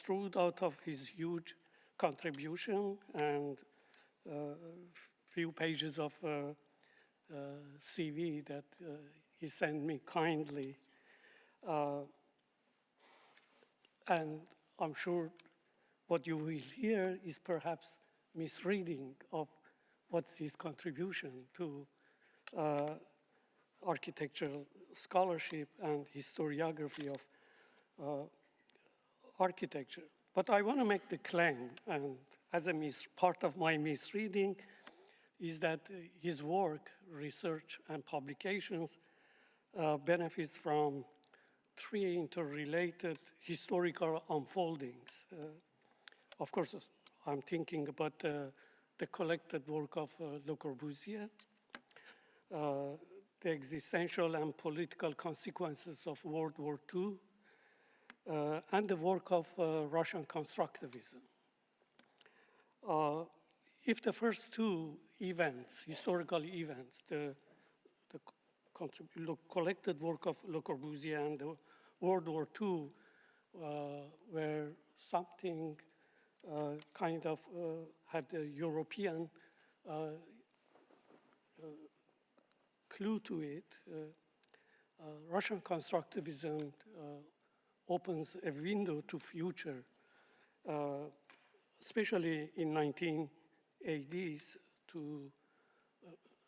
strewed out of his huge contribution and few pages of CV that he sent me kindly. And I'm sure what you will hear is perhaps misreading of what's his contribution to architectural scholarship and historiography of architecture. But I want to make the claim, and as a part of my misreading, is that his work, research, and publications benefits from three interrelated historical unfoldings. Of course, I'm thinking about the collected work of Le Corbusier, the existential and political consequences of World War II, and the work of Russian constructivism. If the first two events, historical events, the collected work of Le Corbusier and the World War II were something kind of had a European clue to it, Russian constructivism opens a window to future, especially in 1980s to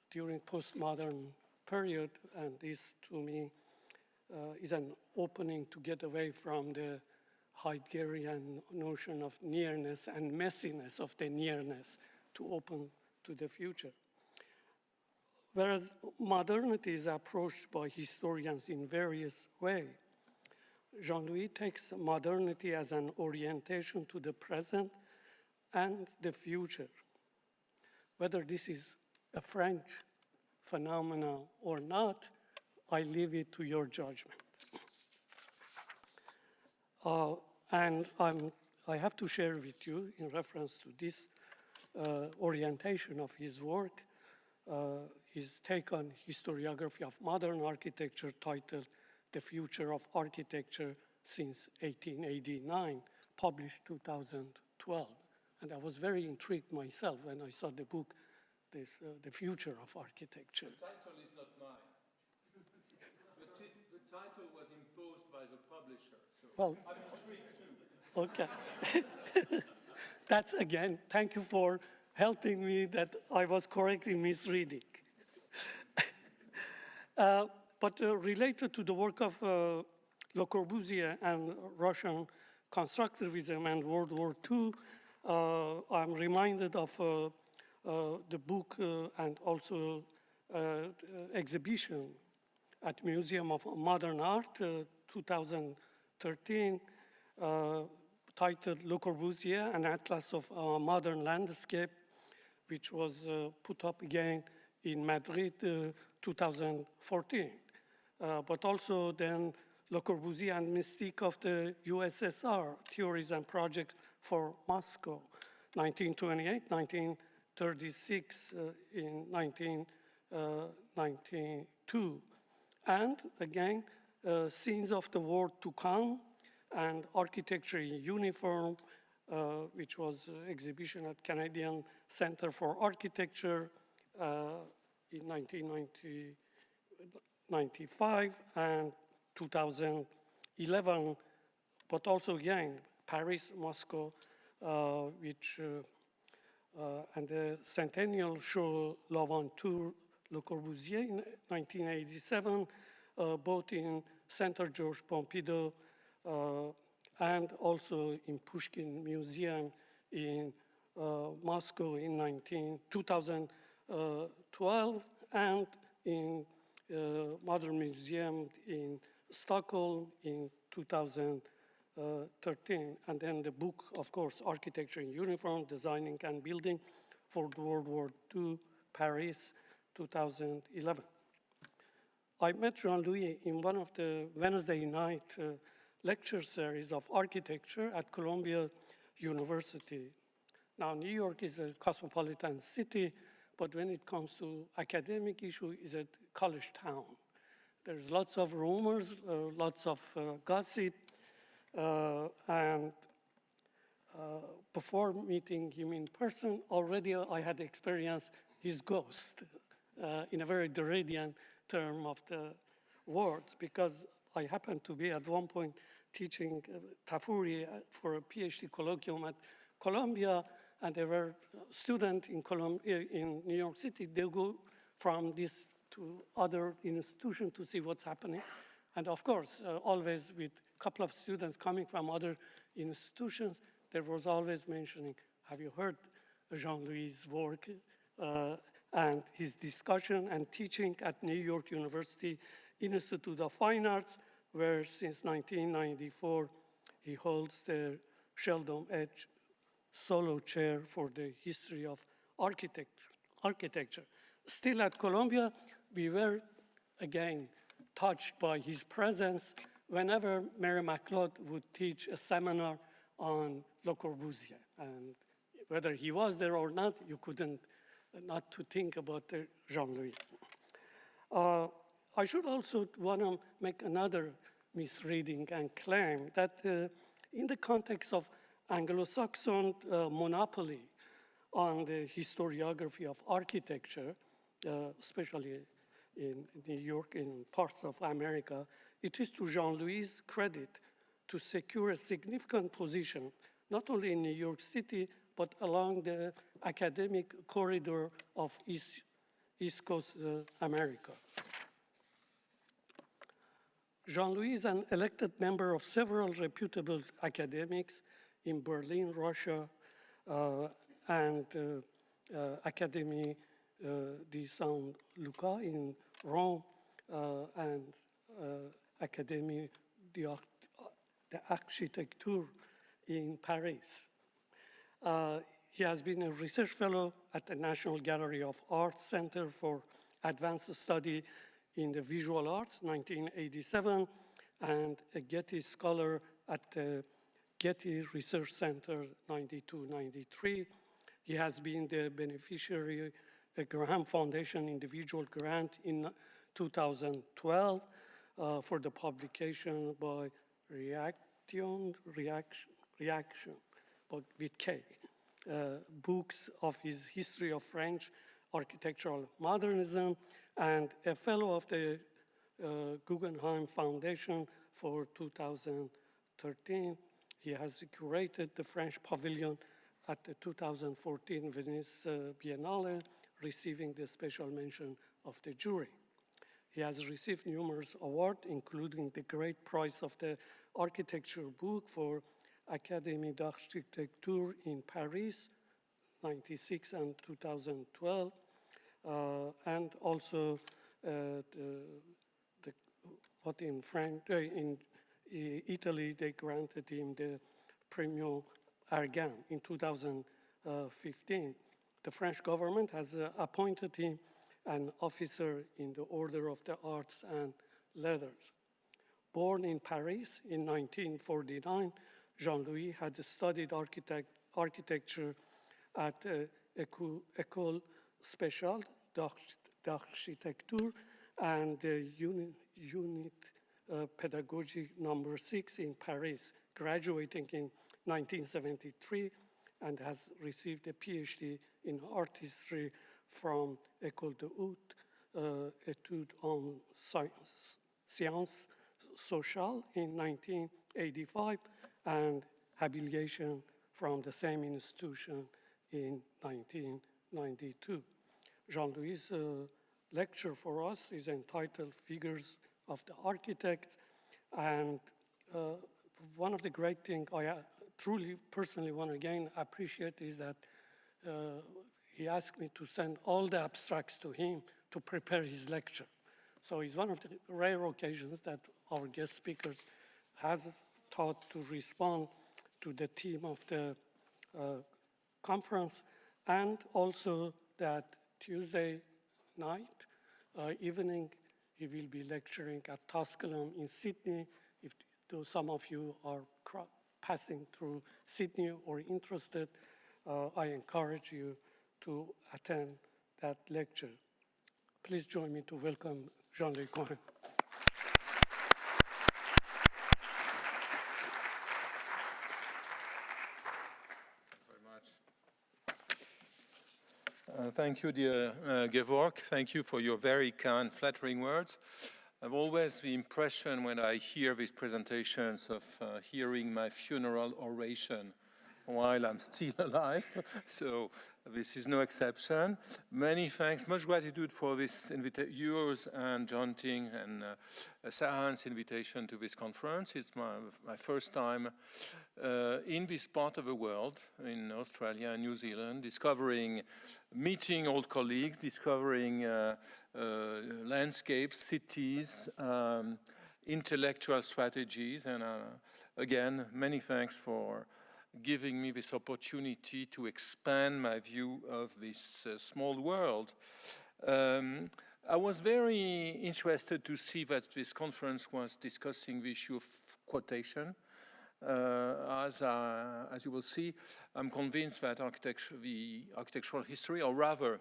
during postmodern period, and this to me is an opening to get away from the Heideggerian notion of nearness and messiness of the nearness to open to the future. Whereas modernity is approached by historians in various ways, Jean-Louis takes modernity as an orientation to the present and the future. Whether this is a French phenomenon or not, I leave it to your judgment. And I have to share with you, in reference to this orientation of his work, his take on historiography of modern architecture titled The Future of Architecture Since 1889, published 2012. And I was very intrigued myself when I saw the book, The Future of Architecture. The title is not mine. The title was imposed by the publisher, so well, I'm intrigued too. Okay. That's again, thank you for helping me that I was correctly misreading. But related to the work of Le Corbusier and Russian constructivism and World War II, I'm reminded of the book and also exhibition at Museum of Modern Art, 2013, titled Le Corbusier, an Atlas of Modern Landscape, which was put up again in Madrid, 2014. But also then Le Corbusier and Mystique of the USSR, Theories and Projects for Moscow, 1928, 1936, in 1992. And again, Scenes of the World to Come and Architecture in Uniform, which was exhibition at Canadian Center for Architecture in 1995 and 2011, but also again, Paris, Moscow, which, and the Centennial Show L'Aventure Le Corbusier in 1987, both in Center Georges Pompidou and also in Pushkin Museum in Moscow in 2012, and in Modern Museum in Stockholm in 2013. And then the book, of course, Architecture in Uniform, Designing and Building for World War II, Paris, 2011. I met Jean-Louis in one of the Wednesday night lecture series of architecture at Columbia University. Now, New York is a cosmopolitan city, but when it comes to academic issue, it's a college town. There's lots of rumors, lots of gossip, and before meeting him in person, already I had experienced his ghost in a very Derridian term of the words, because I happened to be at one point teaching Tafuri for a PhD colloquium at Columbia, and there were students in New York City. They go from this to other institutions to see what's happening. And of course, always with a couple of students coming from other institutions, there was always mentioning, have you heard Jean-Louis' work and his discussion and teaching at New York University Institute of Fine Arts, where since 1994, he holds the Sheldon Edge Solo Chair for the History of Architecture. Still at Columbia, we were again touched by his presence whenever Mary McLeod would teach a seminar on Le Corbusier. And whether he was there or not, you couldn't not to think about Jean-Louis. I should also want to make another misreading and claim that in the context of Anglo-Saxon monopoly on the historiography of architecture, especially in New York, in parts of America, it is to Jean-Louis' credit to secure a significant position, not only in New York City, but along the academic corridor of East Coast America. Jean-Louis is an elected member of several reputable academics in Berlin, Russia, and Académie di San Luca in Rome, and Académie d'Architecture in Paris. He has been a research fellow at the National Gallery of Art Center for Advanced Study in the Visual Arts, 1987, and a Getty Scholar at the Getty Research Center, 92-93. He has been the beneficiary of a Graham Foundation individual grant in 2012 for the publication by Reaction, but with K, books of his history of French architectural modernism, and a fellow of the Guggenheim Foundation for 2013. He has curated the French Pavilion at the 2014 Venice Biennale, receiving the special mention of the jury. He has received numerous awards, including the Great Prize of the Architecture book for Académie d'Architecture in Paris, 96 and 2012, and also what in Italy they granted him the Premio Argan in 2015. The French government has appointed him an officer in the Order of the Arts and Letters. Born in Paris in 1949, Jean-Louis had studied architecture at École Spéciale d'Architecture and the Unit Pédagogique No. 6 in Paris, graduating in 1973, and has received a PhD in art history from École de Haute Études en Sciences Sociales in 1985, and habilitation from the same institution in 1992. Jean-Louis' lecture for us is entitled Figures of the Architect, and one of the great things I truly personally want to again appreciate is that he asked me to send all the abstracts to him to prepare his lecture. So it's one of the rare occasions that our guest speakers has thought to respond to the theme of the conference, and also that Tuesday night, evening, he will be lecturing at Tusculum in Sydney. If some of you are passing through Sydney or interested, I encourage you to attend that lecture. Please join me to welcome Jean-Louis Cohen. So Thank you, dear Gevork. Thank you for your very kind, flattering words. I've always the impression when I hear these presentations of hearing my funeral oration while I'm still alive. So this is no exception. Many thanks, much gratitude for this yours and John Ting and SAHANZ invitation to this conference. It's my first time in this part of the world, in Australia and New Zealand, meeting old colleagues, discovering landscapes, cities, intellectual strategies, and again, many thanks for giving me this opportunity to expand my view of this small world. I was very interested to see that this conference was discussing the issue of quotation. As you will see, I'm convinced that the architectural history, or rather,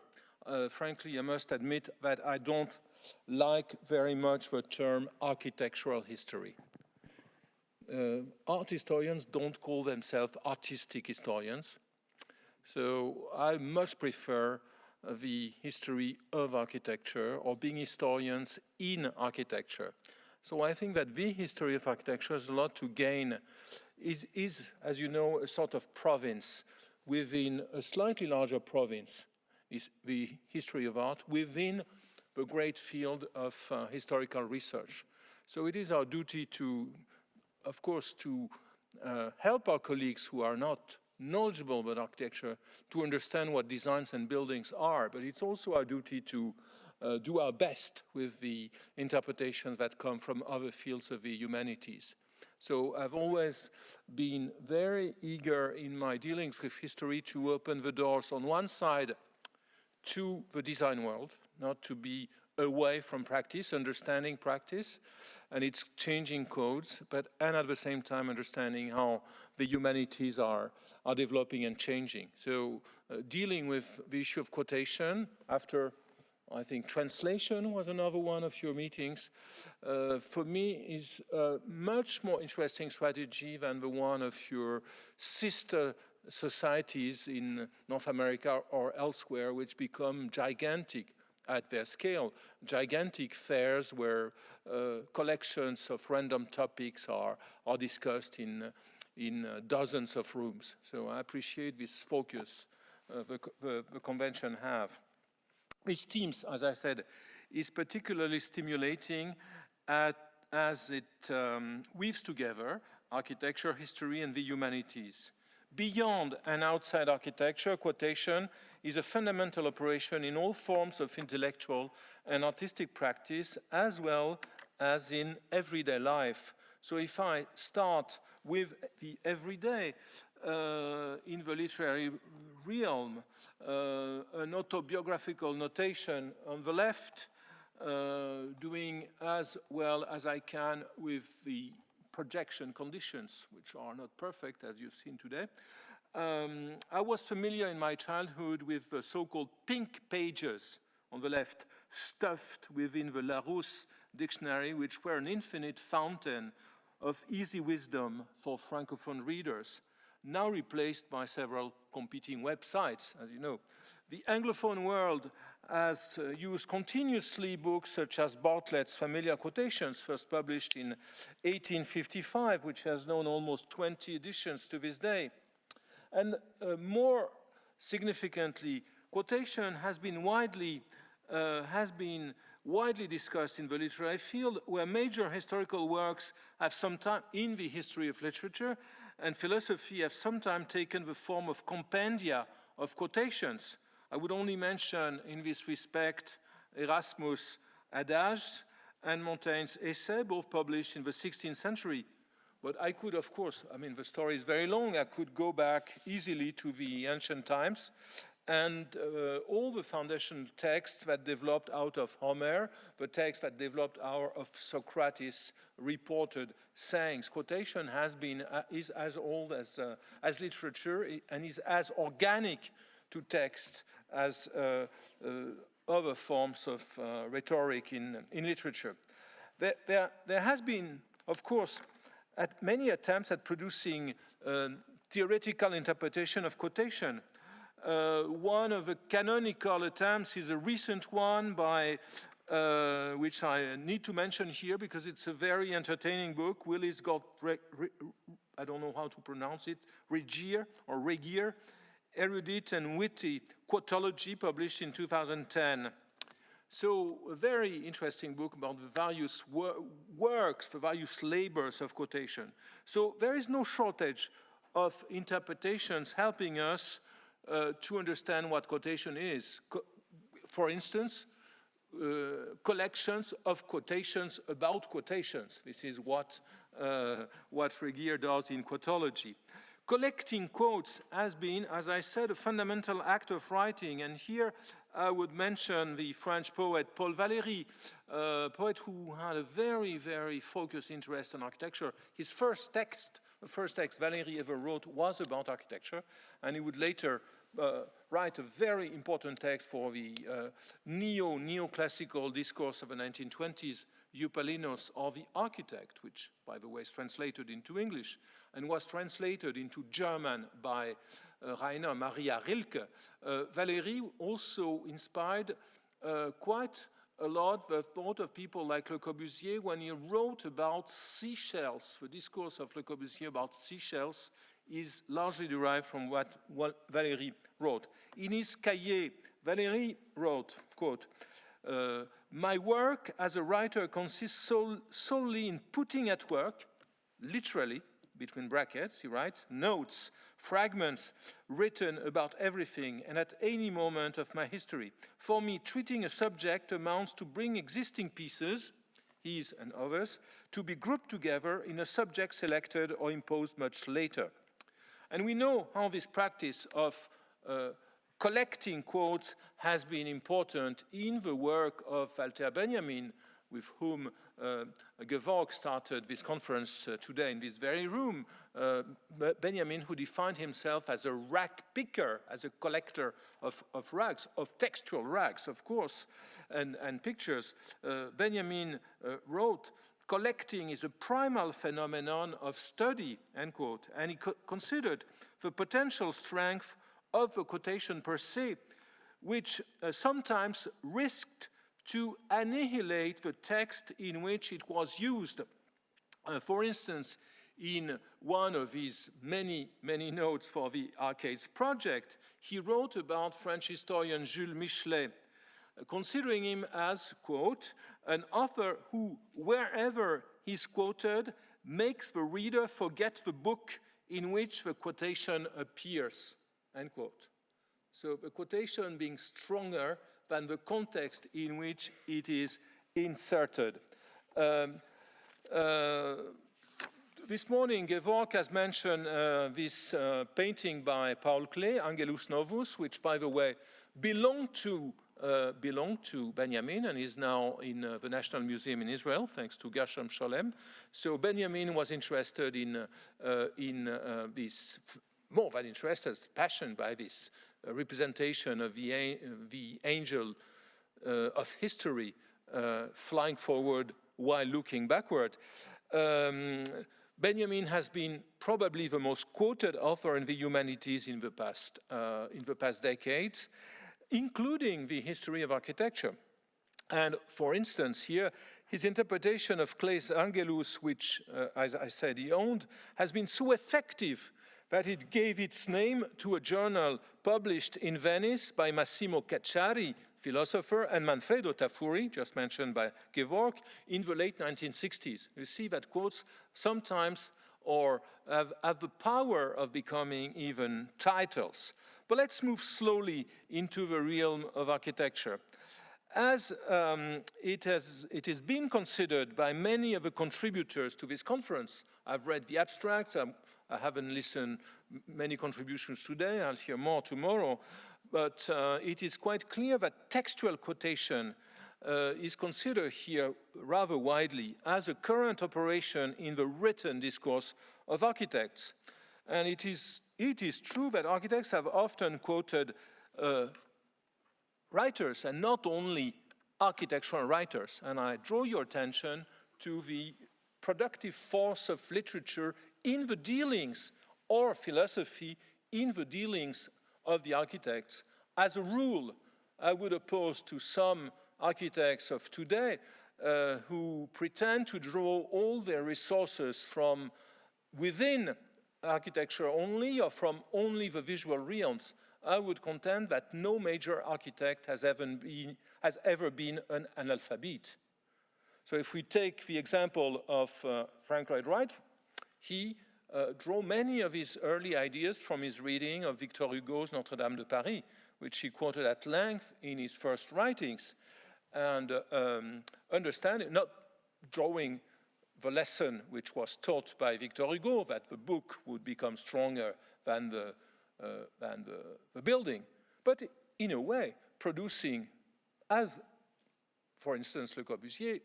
frankly, I must admit that I don't like very much the term architectural history. Art historians don't call themselves artistic historians, so I much prefer the history of architecture or being historians in architecture. So I think that the history of architecture has a lot to gain, is, as you know, a sort of province within a slightly larger province, is the history of art within the great field of historical research. So it is our duty to, of course, to help our colleagues who are not knowledgeable about architecture to understand what designs and buildings are, but it's also our duty to do our best with the interpretations that come from other fields of the humanities. So I've always been very eager in my dealings with history to open the doors on one side to the design world, not to be away from practice, understanding practice and its changing codes, and at the same time understanding how the humanities are developing and changing. So dealing with the issue of quotation after, I think, translation was another one of your meetings, for me is a much more interesting strategy than the one of your sister societies in North America or elsewhere, which become gigantic at their scale, gigantic fairs where collections of random topics are discussed in dozens of rooms. So I appreciate this focus the convention have. These themes, as I said, is particularly stimulating as it weaves together architecture, history, and the humanities. Beyond and outside architecture, quotation is a fundamental operation in all forms of intellectual and artistic practice, as well as in everyday life. So if I start with the everyday, in the literary realm, an autobiographical notation on the left, doing as well as I can with the projection conditions, which are not perfect, as you've seen today. I was familiar in my childhood with the so-called pink pages on the left, stuffed within the Larousse dictionary, which were an infinite fountain of easy wisdom for Francophone readers, now replaced by several competing websites, as you know. The Anglophone world has used continuously books such as Bartlett's Familiar Quotations, first published in 1855, which has known almost 20 editions to this day. And more significantly, quotation has been widely discussed in the literary field, where major historical works have sometimes, in the history of literature and philosophy, have sometimes taken the form of compendia of quotations. I would only mention in this respect Erasmus' Adages and Montaigne's Essay, both published in the 16th century. But I could, of course, I mean, the story is very long. I could go back easily to the ancient times and all the foundation texts that developed out of Homer, the texts that developed out of Socrates' reported sayings. Quotation is as old as literature and is as organic to text as other forms of rhetoric in literature. There has been, of course, many attempts at producing theoretical interpretation of quotation. One of the canonical attempts is a recent one by, which I need to mention here because it's a very entertaining book. Willis got, I don't know how to pronounce it, Regier, Erudite and Witty Quotology, published in 2010. So a very interesting book about the various works, the various labors of quotation. So there is no shortage of interpretations helping us to understand what quotation is. For instance, collections of quotations about quotations. This is what Regier does in quotology. Collecting quotes has been, as I said, a fundamental act of writing. And here I would mention the French poet Paul Valéry, a poet who had a very, very focused interest in architecture. His first text, the first text Valéry ever wrote, was about architecture. And he would later write a very important text for the neoclassical discourse of the 1920s, Eupalinos, or the Architect, which, by the way, is translated into English and was translated into German by Rainer Maria Rilke. Valéry also inspired quite a lot the thought of people like Le Corbusier when he wrote about seashells. The discourse of Le Corbusier about seashells is largely derived from what Valéry wrote. In his cahier, Valéry wrote, quote, "My work as a writer consists solely in putting at work, literally, between brackets, he writes, notes, fragments written about everything and at any moment of my history. For me, treating a subject amounts to bring existing pieces, his and others, to be grouped together in a subject selected or imposed much later." And we know how this practice of collecting quotes has been important in the work of Walter Benjamin, with whom Gevork started this conference today in this very room. Benjamin, who defined himself as a rag picker, as a collector of rags, of textual rags, of course, and pictures. Benjamin wrote, "Collecting is a primal phenomenon of study," end quote, and he considered the potential strength of the quotation per se, which sometimes risked to annihilate the text in which it was used. For instance, in one of his many, many notes for the Arcades project, he wrote about French historian Jules Michelet, considering him as, quote, "an author who, wherever he's quoted, makes the reader forget the book in which the quotation appears," end quote. So the quotation being stronger than the context in which it is inserted. This morning, Gevork has mentioned this painting by Paul Klee, Angelus Novus, which, by the way, belonged to Benjamin and is now in the National Museum in Israel, thanks to Gershom Sholem. So Benjamin was interested in this, more than interested, passionate by this representation of the angel of history flying forward while looking backward. Benjamin has been probably the most quoted author in the humanities in the past decades, including the history of architecture. And for instance, here, his interpretation of Klee's Angelus, which, as I said, he owned, has been so effective that it gave its name to a journal published in Venice by Massimo Cacciari, philosopher, and Manfredo Tafuri, just mentioned by Gevork, in the late 1960s. You see that quotes sometimes have the power of becoming even titles. But let's move slowly into the realm of architecture. As it has been considered by many of the contributors to this conference, I've read the abstracts, I haven't listened many contributions today, I'll hear more tomorrow, but it is quite clear that textual quotation is considered here rather widely as a current operation in the written discourse of architects. And it is true that architects have often quoted writers, and not only architectural writers. And I draw your attention to the productive force of literature in the dealings, or philosophy in the dealings of the architects. As a rule, I would oppose to some architects of today who pretend to draw all their resources from within architecture only or from only the visual realms. I would contend that no major architect has ever been an analphabete. So if we take the example of Frank Lloyd Wright, he drew many of his early ideas from his reading of Victor Hugo's Notre-Dame de Paris, which he quoted at length in his first writings, and understanding, not drawing the lesson which was taught by Victor Hugo, that the book would become stronger than the building, but in a way producing, as for instance Le Corbusier,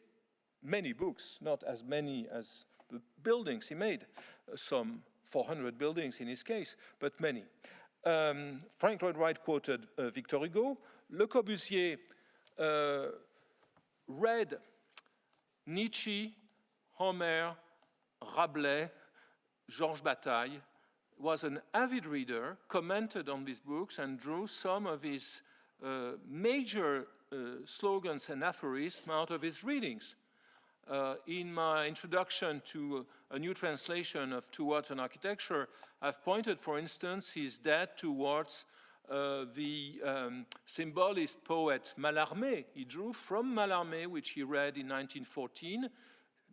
many books, not as many as the buildings he made, some 400 buildings in his case, but many. Frank Lloyd Wright quoted Victor Hugo. Le Corbusier read Nietzsche, Homer, Rabelais, Georges Bataille, was an avid reader, commented on these books, and drew some of his major slogans and aphorisms out of his readings. In my introduction to a new translation of Towards an Architecture, I've pointed, for instance, his debt towards the symbolist poet Mallarmé. He drew from Mallarmé, which he read in 1914,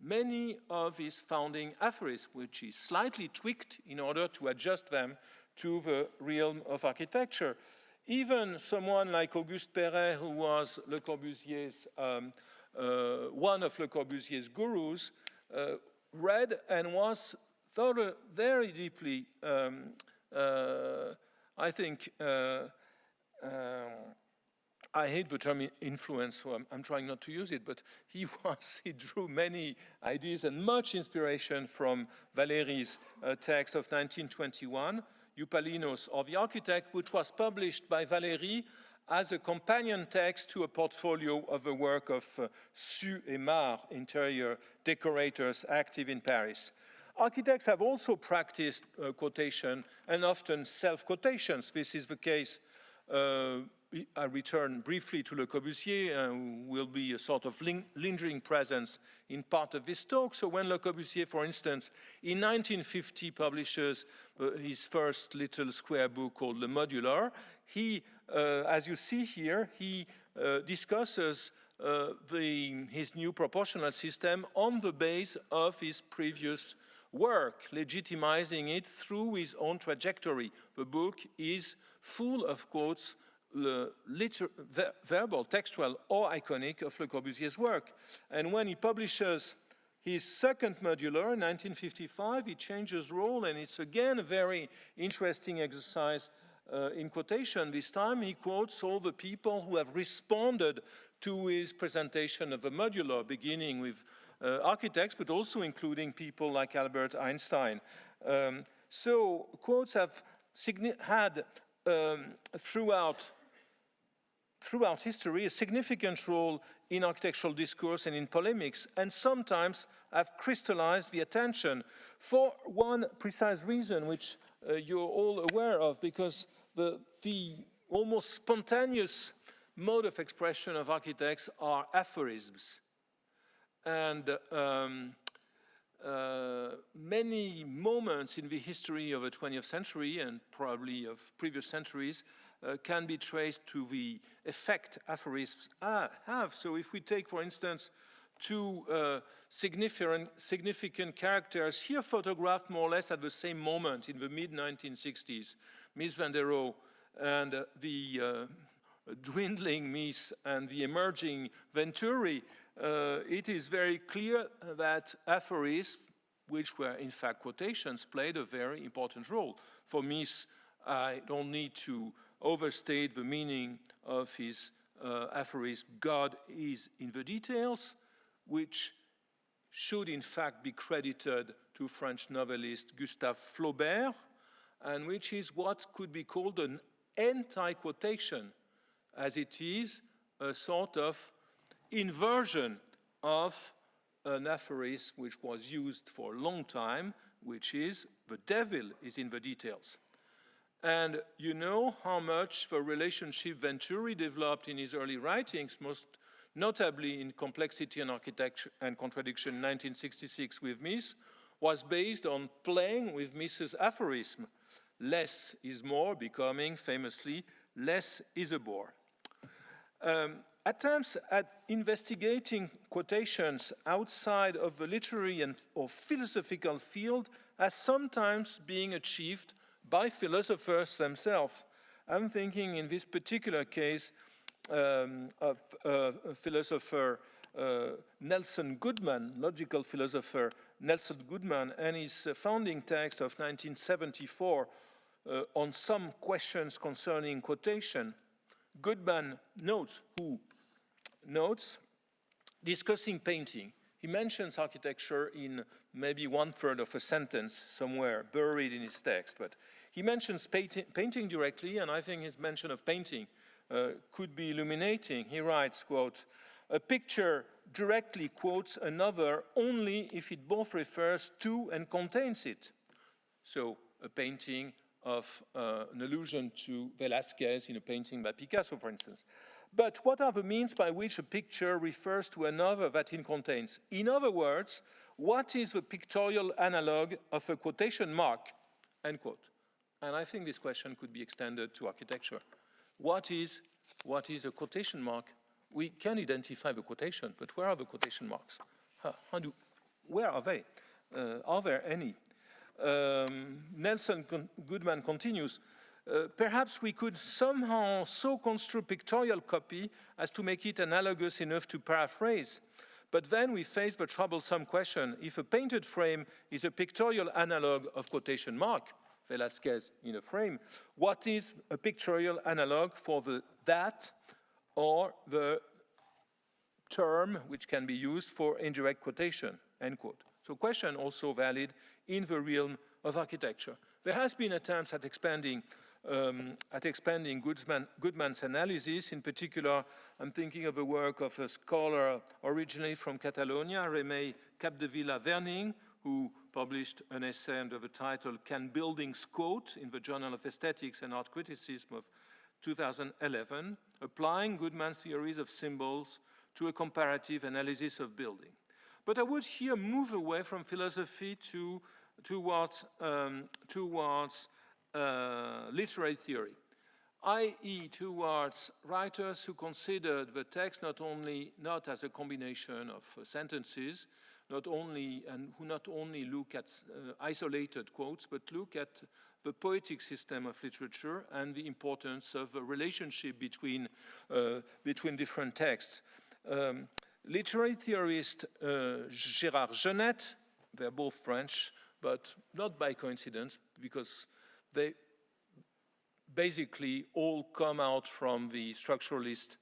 many of his founding aphorisms, which he slightly tweaked in order to adjust them to the realm of architecture. Even someone like Auguste Perret, who was Le Corbusier's one of Le Corbusier's gurus, read and was thought very deeply, I think, I hate the term influence, so I'm trying not to use it, but he drew many ideas and much inspiration from Valéry's text of 1921, Eupalinos or the Architect, which was published by Valéry as a companion text to a portfolio of the work of Sue et Mar, interior decorators active in Paris. Architects have also practiced quotation and often self-quotations. This is the case. I return briefly to Le Corbusier, who will be a sort of lingering presence in part of this talk. So when Le Corbusier, for instance, in 1950 publishes his first little square book called Le Modular, he, as you see here, he discusses his new proportional system on the base of his previous work, legitimizing it through his own trajectory. The book is full of quotes, verbal, textual, or iconic of Le Corbusier's work. And when he publishes his second modular in 1955, he changes role, and it's again a very interesting exercise in quotation. This time he quotes all the people who have responded to his presentation of the modular, beginning with architects, but also including people like Albert Einstein. So quotes have had throughout history a significant role in architectural discourse and in polemics, and sometimes have crystallized the attention for one precise reason, which you're all aware of, because the almost spontaneous mode of expression of architects are aphorisms. And many moments in the history of the 20th century, and probably of previous centuries, can be traced to the effect aphorisms have. So if we take, for instance, two significant characters here photographed more or less at the same moment in the mid-1960s, Miss Van der Rohe and the dwindling Miss and the emerging Venturi, it is very clear that aphorisms, which were in fact quotations, played a very important role. For Miss, I don't need to overstate the meaning of his aphorism, God is in the details, which should in fact be credited to French novelist Gustave Flaubert, and which is what could be called an anti-quotation, as it is a sort of inversion of an aphorism which was used for a long time, which is the devil is in the details. And you know how much the relationship Venturi developed in his early writings, most notably in Complexity and Architecture and Contradiction 1966 with Mies, was based on playing with Mies's aphorism, less is more, becoming famously, less is a bore. Attempts at investigating quotations outside of the literary or philosophical field as sometimes being achieved by philosophers themselves. I'm thinking in this particular case of philosopher Nelson Goodman, logical philosopher Nelson Goodman, and his founding text of 1974 on some questions concerning quotation. Goodman notes, discussing painting. He mentions architecture in maybe 1/3 of a sentence somewhere buried in his text, but he mentions painting directly, and I think his mention of painting could be illuminating. He writes, quote, "A picture directly quotes another only if it both refers to and contains it." So a painting of an allusion to Velázquez in a painting by Picasso, for instance. But what are the means by which a picture refers to another that it contains? In other words, what is the pictorial analog of a quotation mark? End quote. And I think this question could be extended to architecture. What is a quotation mark? We can identify the quotation, but where are the quotation marks? Where are they? Are there any? Nelson Goodman continues, perhaps we could somehow so construe pictorial copy as to make it analogous enough to paraphrase. But then we face the troublesome question, if a painted frame is a pictorial analog of quotation mark, Velázquez in a frame, what is a pictorial analog for the that or the term which can be used for indirect quotation, end quote. So question also valid in the realm of architecture. There has been attempts at expanding Goodman's analysis. In particular, I'm thinking of the work of a scholar originally from Catalonia, Remei Capdevila-Verning, who published an essay under the title Can Buildings Quote in the Journal of Aesthetics and Art Criticism of 2011, applying Goodman's theories of symbols to a comparative analysis of building. But I would here move away from philosophy towards literary theory, i.e. towards writers who considered the text not as a combination of sentences, who not only look at isolated quotes, but look at the poetic system of literature and the importance of a relationship between different texts. Literary theorist Gérard Genette, they're both French, but not by coincidence, because they basically all come out from the structuralist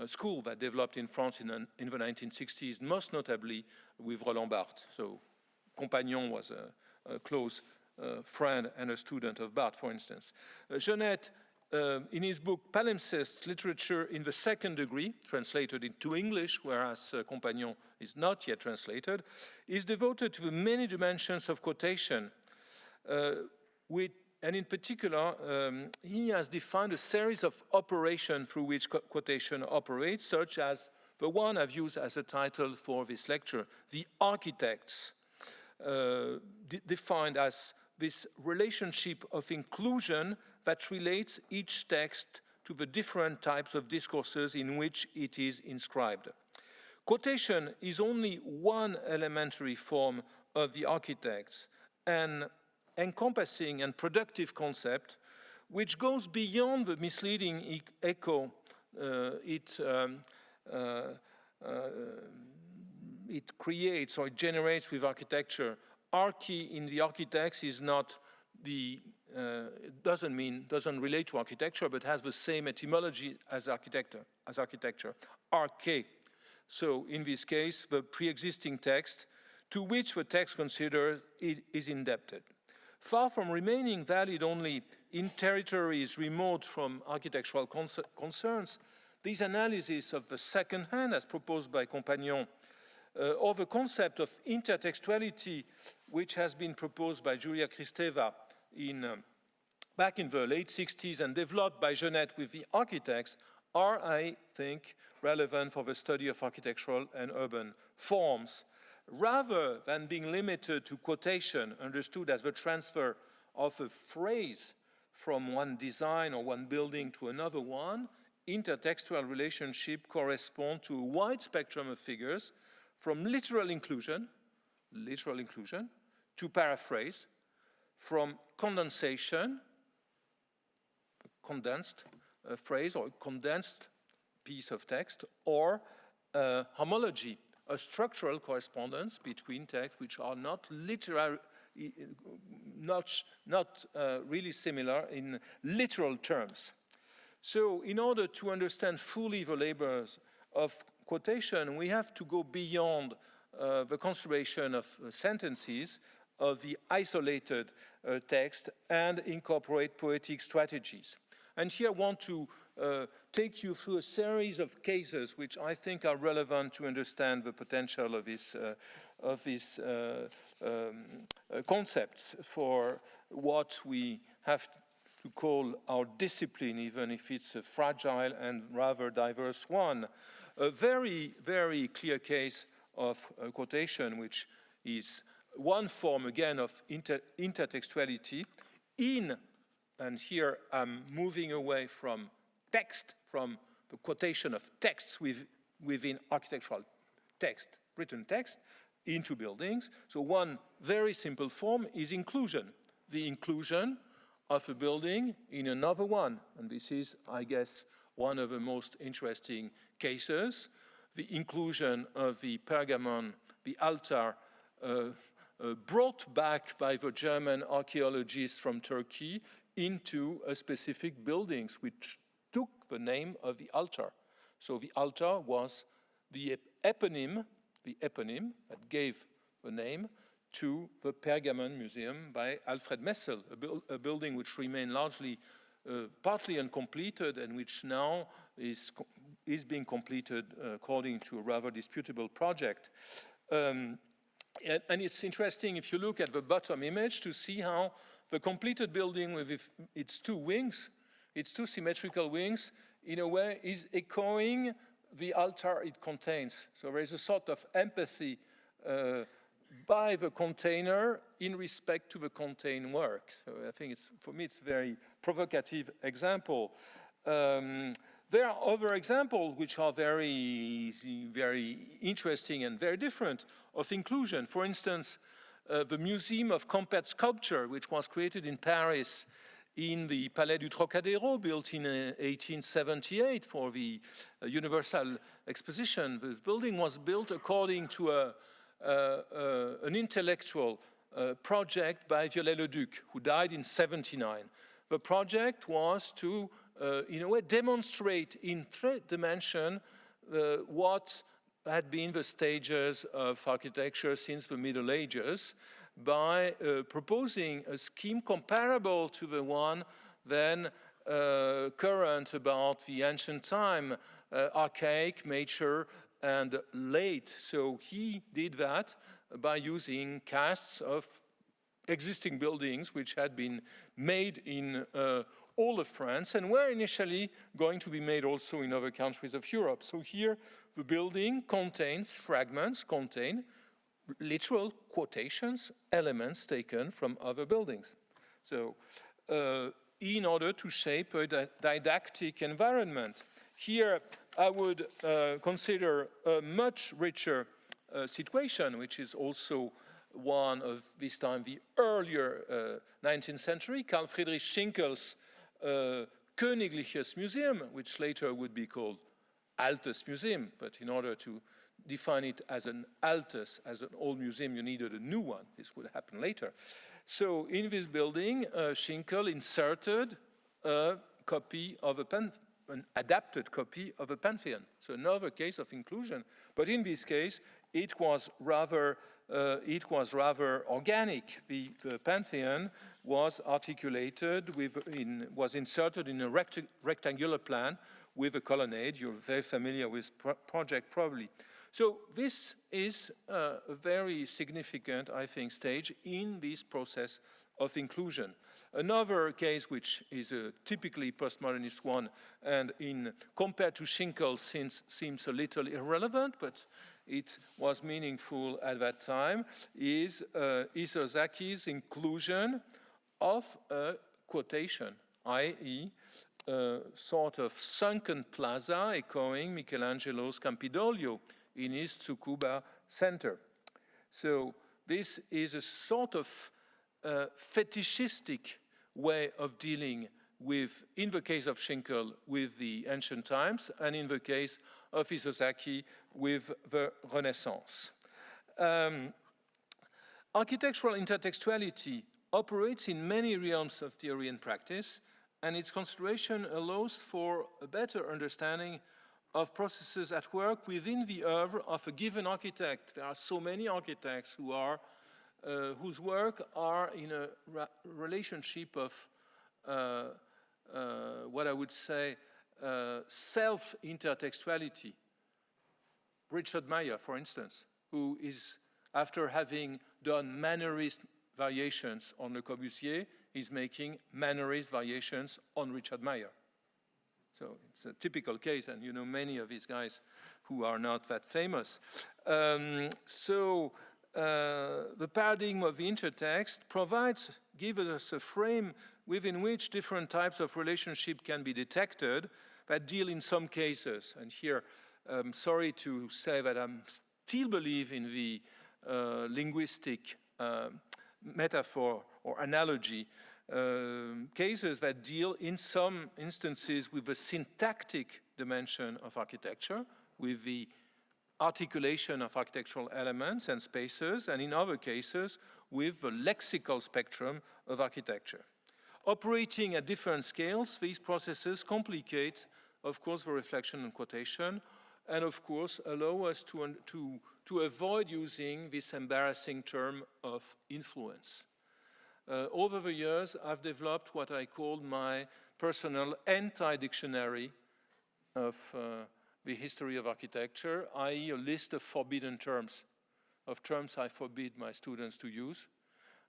school that developed in France in the 1960s, most notably with Roland Barthes. So Compagnon was a close friend and a student of Barthes, for instance. Genette, in his book Palimpsest, Literature in the Second Degree, translated into English, whereas Compagnon is not yet translated, is devoted to the many dimensions of quotation, and in particular, he has defined a series of operations through which quotation operates, such as the one I've used as a title for this lecture, the architects, defined as this relationship of inclusion that relates each text to the different types of discourses in which it is inscribed. Quotation is only one elementary form of the architects, an encompassing and productive concept which goes beyond the misleading echo it creates or it generates with architecture. Archi in the architects is not doesn't relate to architecture, but has the same etymology as architecture. Arche. So in this case, the pre-existing text to which the text considered is indebted. Far from remaining valid only in territories remote from architectural concerns, these analyses of the second hand, as proposed by Compagnon, or the concept of intertextuality, which has been proposed by Julia Kristeva in back in the late 60s and developed by Jeanette with the architects are, I think, relevant for the study of architectural and urban forms. Rather than being limited to quotation, understood as the transfer of a phrase from one design or one building to another one, intertextual relationships correspond to a wide spectrum of figures, from literal inclusion to paraphrase, from condensation, condensed phrase or condensed piece of text, or homology, a structural correspondence between texts which are not literary, not really similar in literal terms. So in order to understand fully the labors of quotation, we have to go beyond the consideration of sentences, of the isolated text, and incorporate poetic strategies. And here I want to take you through a series of cases which I think are relevant to understand the potential of these concepts for what we have to call our discipline, even if it's a fragile and rather diverse one. A very, very clear case of quotation, which is one form, again, of intertextuality in, and here I'm moving away from text, from the quotation of texts within architectural text, written text, into buildings. So one very simple form is inclusion, the inclusion of a building in another one. And this is, I guess, one of the most interesting cases, the inclusion of the Pergamon, the altar, brought back by the German archaeologists from Turkey into a specific buildings which took the name of the altar. So the altar was the eponym that gave the name to the Pergamon Museum by Alfred Messel, a building which remained largely, partly uncompleted, and which now is being completed according to a rather disputable project. And it's interesting if you look at the bottom image to see how the completed building with its two wings, its two symmetrical wings, in a way is echoing the altar it contains. So there is a sort of empathy by the container in respect to the contained work. So I think for me, it's a very provocative example. There are other examples which are very, very interesting and very different of inclusion. For instance, the Museum of Compared Sculpture, which was created in Paris in the Palais du Trocadéro, built in 1878 for the Universal Exposition. The building was built according to an intellectual project by Viollet-le-Duc, who died in 1979. The project was to, in a way, demonstrate in three dimensions what had been the stages of architecture since the Middle Ages by proposing a scheme comparable to the one then current about the ancient time, archaic, mature, and late. So he did that by using casts of existing buildings which had been made in all of France and were initially going to be made also in other countries of Europe. So here the building contains fragments, contain literal quotations, elements taken from other buildings. So in order to shape a didactic environment. Here I would consider a much richer situation, which is also one of this time the earlier 19th century, Carl Friedrich Schinkel's Königliches Museum, which later would be called Altes Museum, but in order to define it as an Altes, as an old museum, you needed a new one. This would happen later. So in this building, Schinkel inserted a copy of an adapted copy of a Pantheon. So another case of inclusion, but in this case, it was rather organic. The Pantheon was articulated was inserted in a rectangular plan with a colonnade. You're very familiar with project probably. So this is a very significant, I think, stage in this process of inclusion. Another case, which is a typically postmodernist one, and compared to Schinkel seems a little irrelevant, but it was meaningful at that time, is Isasaki's inclusion of a quotation, i.e., a sort of sunken plaza echoing Michelangelo's Campidoglio in his Tsukuba Center. So this is a sort of fetishistic way of dealing with, in the case of Schinkel, with the ancient times, and in the case of Isozaki, with the Renaissance. Architectural intertextuality operates in many realms of theory and practice, and its consideration allows for a better understanding of processes at work within the oeuvre of a given architect. There are so many architects who are, whose work are in a relationship of what I would say self-intertextuality. Richard Mayer, for instance, who is, after having done Mannerist variations on Le Corbusier, is making Mannerist variations on Richard Mayer. So it's a typical case, and you know many of these guys who are not that famous. The paradigm of the intertext gives us a frame within which different types of relationship can be detected that deal in some cases. And here, I'm sorry to say that I still believe in the linguistic metaphor or analogy, cases that deal in some instances with the syntactic dimension of architecture, with the articulation of architectural elements and spaces, and in other cases with the lexical spectrum of architecture. Operating at different scales, these processes complicate, of course, the reflection and quotation, and of course allow us to avoid using this embarrassing term of influence. Over the years, I've developed what I call my personal anti-dictionary of the history of architecture, i.e. a list of forbidden terms, of terms I forbid my students to use.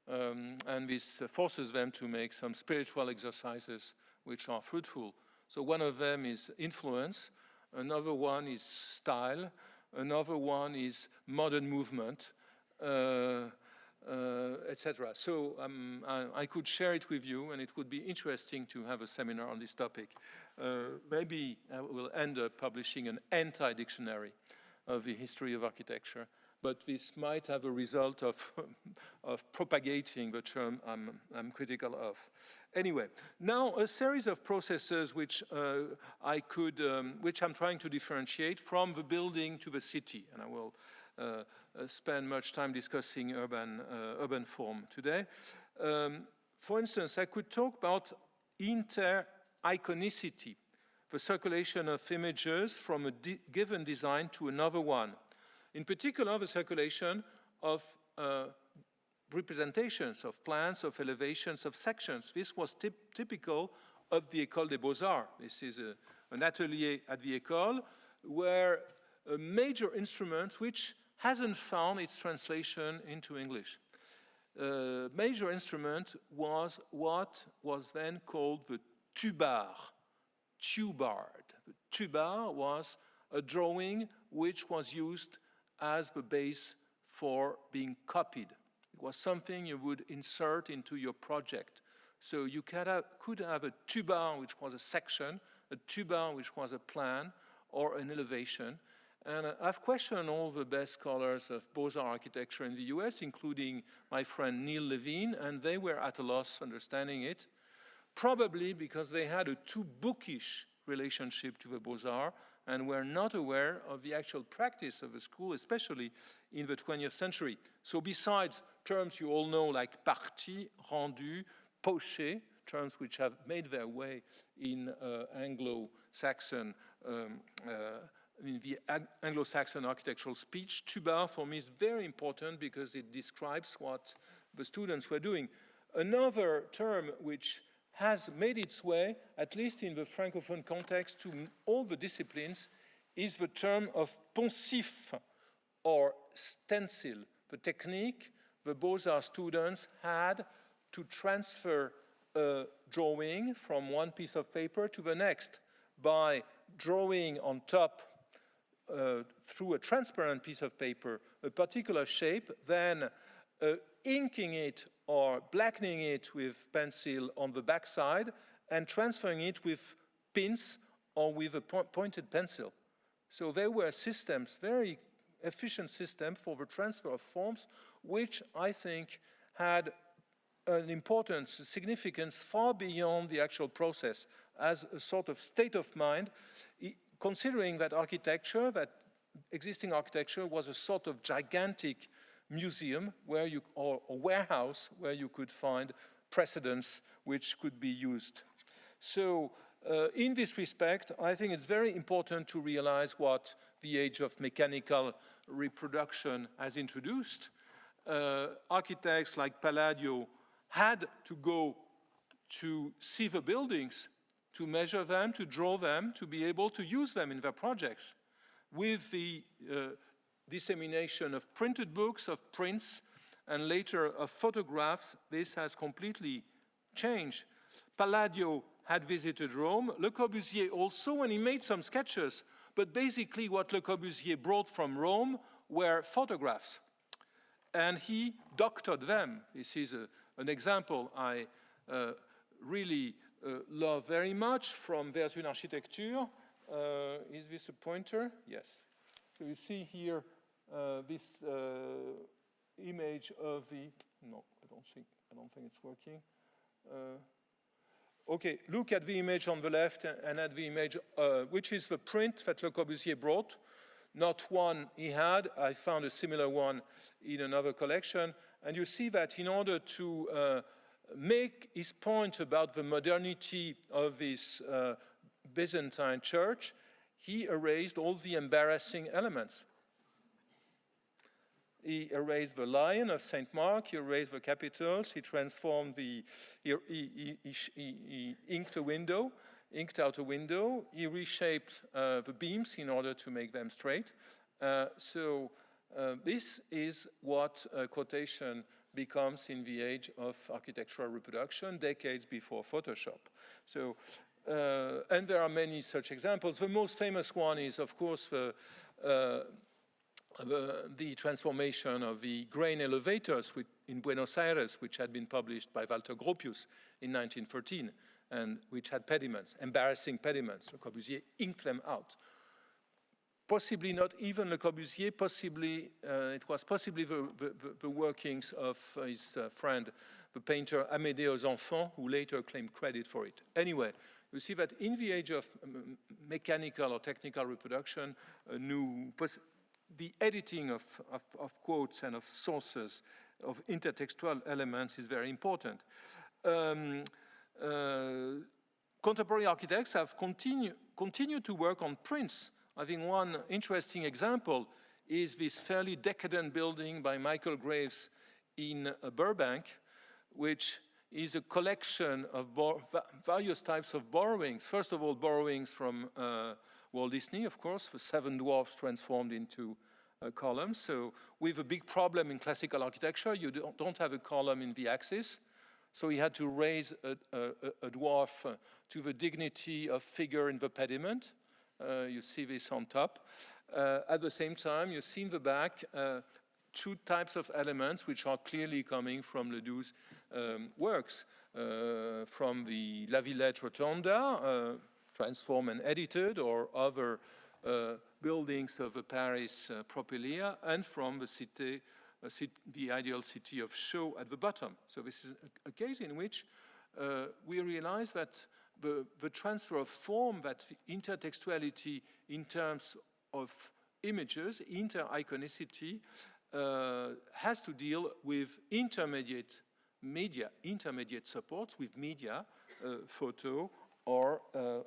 And this forces them to make some spiritual exercises which are fruitful. So one of them is influence, another one is style, another one is modern movement, etc. So I could share it with you, and it would be interesting to have a seminar on this topic. Maybe I will end up publishing an anti-dictionary of the history of architecture, but this might have a result of propagating the term I'm critical of. Anyway, now a series of processes which which I'm trying to differentiate from the building to the city, and I will spend much time discussing urban form today. For instance, I could talk about inter-iconicity, the circulation of images from a given design to another one. In particular, the circulation of representations of plans, of elevations, of sections. This was typical of the École des Beaux-Arts. This is an atelier at the École where a major instrument which hasn't found its translation into English. Major instrument was what was then called the tubard. The tubard was a drawing which was used as the base for being copied. It was something you would insert into your project. So you could have a tubard which was a section, a tubard which was a plan or an elevation. And I've questioned all the best scholars of Beaux-Arts architecture in the US, including my friend Neil Levine, and they were at a loss understanding it, probably because they had a too bookish relationship to the Beaux-Arts and were not aware of the actual practice of the school, especially in the 20th century. So besides terms you all know like partie, rendu, poché, terms which have made their way in Anglo-Saxon in the Anglo-Saxon architectural speech, tubard for me is very important because it describes what the students were doing. Another term which has made its way, at least in the Francophone context, to all the disciplines, is the term of poncif, or stencil, the technique the Beaux-Arts students had to transfer a drawing from one piece of paper to the next by drawing on top through a transparent piece of paper a particular shape, then inking it or blackening it with pencil on the back side and transferring it with pins or with a pointed pencil. So there were systems, very efficient system for the transfer of forms, which I think had an importance, a significance far beyond the actual process as a sort of state of mind, considering that architecture, that existing architecture was a sort of gigantic museum where you, or a warehouse where you could find precedents which could be used. So in this respect, I think it's very important to realize what the age of mechanical reproduction has introduced. Architects like Palladio had to go to see the buildings, to measure them, to draw them, to be able to use them in their projects. With the dissemination of printed books, of prints, and later of photographs, this has completely changed. Palladio had visited Rome, Le Corbusier also, and he made some sketches, but basically what Le Corbusier brought from Rome were photographs, and he doctored them. This is an example I really love very much from Vers une architecture. Is this a pointer? Yes. So you see here this image of the, no, I don't think it's working. Okay, look at the image on the left and at the image, which is the print that Le Corbusier brought. Not one he had, I found a similar one in another collection. And you see that in order to make his point about the modernity of this Byzantine church, he erased all the embarrassing elements. He erased the lion of St. Mark, he erased the capitals, he transformed the, he inked a window, inked out a window, he reshaped the beams in order to make them straight. So this is what quotation becomes in the age of architectural reproduction, decades before Photoshop. So, and there are many such examples. The most famous one is, of course, the transformation of the grain elevators in Buenos Aires, which had been published by Walter Gropius in 1913, and which had pediments, embarrassing pediments. Le Corbusier inked them out. Possibly not even Le Corbusier, possibly, it was possibly the workings of his friend, the painter Amédée aux Enfants, who later claimed credit for it. Anyway, you see that in the age of mechanical or technical reproduction, the editing of quotes and of sources, of intertextual elements is very important. Contemporary architects have continued to work on prints. I think one interesting example is this fairly decadent building by Michael Graves in Burbank, which is a collection of various types of borrowings. First of all, borrowings from Walt Disney, of course, the seven dwarfs transformed into columns. So with a big problem in classical architecture, you don't have a column in the axis. So he had to raise a dwarf to the dignity of figure in the pediment. You see this on top. At the same time, you see in the back two types of elements which are clearly coming from Ledoux's works. From the La Villette Rotonda, transformed and edited, or other buildings of the Paris Propylaea, and from the Cité, the ideal city of Chaux at the bottom. So this is a case in which we realize that the transfer of form, that intertextuality in terms of images, inter-iconicity, has to deal with intermediate media, intermediate supports with media, photo, or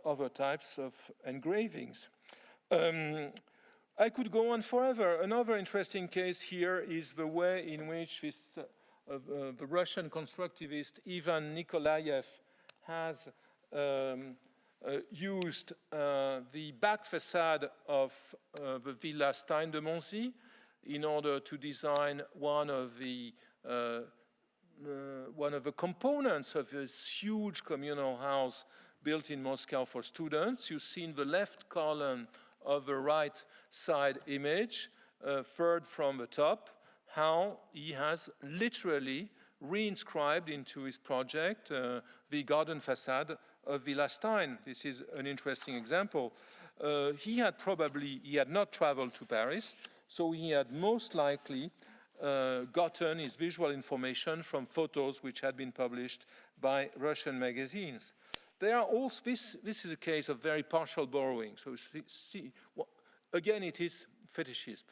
other types of engravings. I could go on forever. Another interesting case here is the way in which this, the Russian constructivist Ivan Nikolaev has used the back facade of the Villa Stein de Monzy in order to design one of the one of the components of this huge communal house built in Moscow for students. You see in the left column of the right side image, third from the top, how he has literally reinscribed into his project the garden facade of Villa Stein. This is an interesting example. He had not traveled to Paris, so he had most likely gotten his visual information from photos which had been published by Russian magazines. There are also, this is a case of very partial borrowing. So see again, it is fetishism.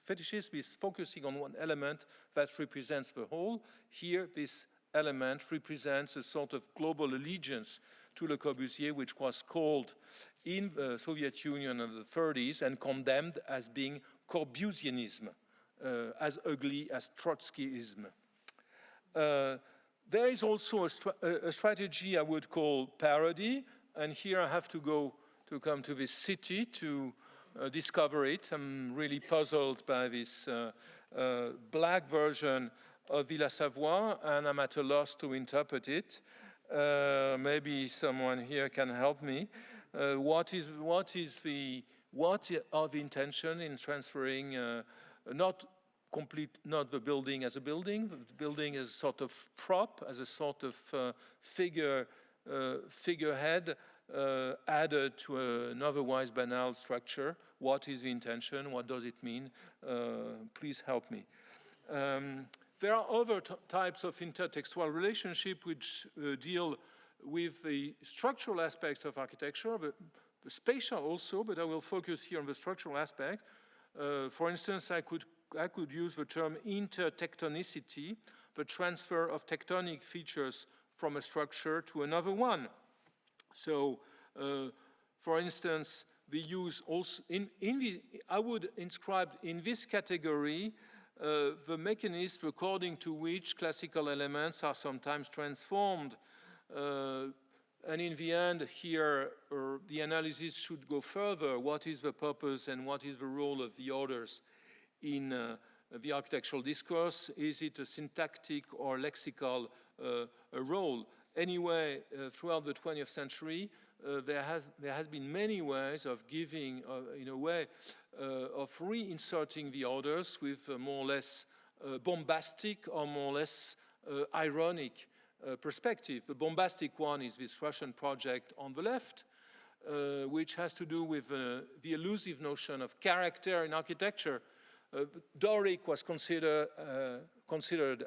Fetishism is focusing on one element that represents the whole. Here, this element represents a sort of global allegiance to Le Corbusier, which was called in the Soviet Union of the 30s and condemned as being Corbusianism, as ugly as Trotskyism. There is also a strategy I would call parody, and here I have to come to this city to discover it. I'm really puzzled by this black version of Villa Savoye, and I'm at a loss to interpret it. Maybe someone here can help me. What are the intention in transferring not the building as a building, the building as a sort of prop, as a sort of figurehead added to an otherwise banal structure. What is the intention? What does it mean? Please help me. There are other types of intertextual relationship which deal with the structural aspects of architecture, the spatial also, but I will focus here on the structural aspect. For instance, I could use the term intertectonicity, the transfer of tectonic features from a structure to another one. So, for instance, we use also, I would inscribe in this category the mechanism according to which classical elements are sometimes transformed. And in the end, here, the analysis should go further. What is the purpose and what is the role of the orders in the architectural discourse? Is it a syntactic or lexical role? Anyway, throughout the 20th century, there has been many ways of giving, in a way, of reinserting the orders with more or less bombastic or more or less ironic perspective. The bombastic one is this Russian project on the left, which has to do with the elusive notion of character in architecture. Doric was considered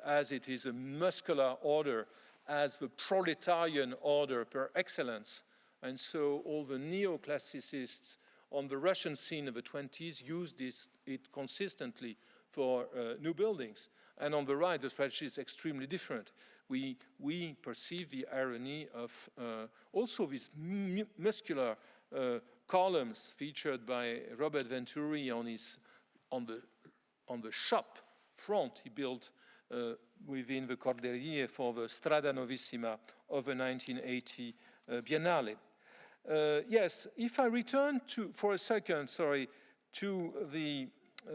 as it is a muscular order, as the proletarian order per excellence. And so all the neoclassicists on the Russian scene of the 20s used it consistently for new buildings. And on the right, the strategy is extremely different. We perceive the irony of also these muscular columns featured by Robert Venturi on the shop front he built within the Cordelier for the Strada Novissima of the 1980 Biennale. Yes, if I return for a second, to the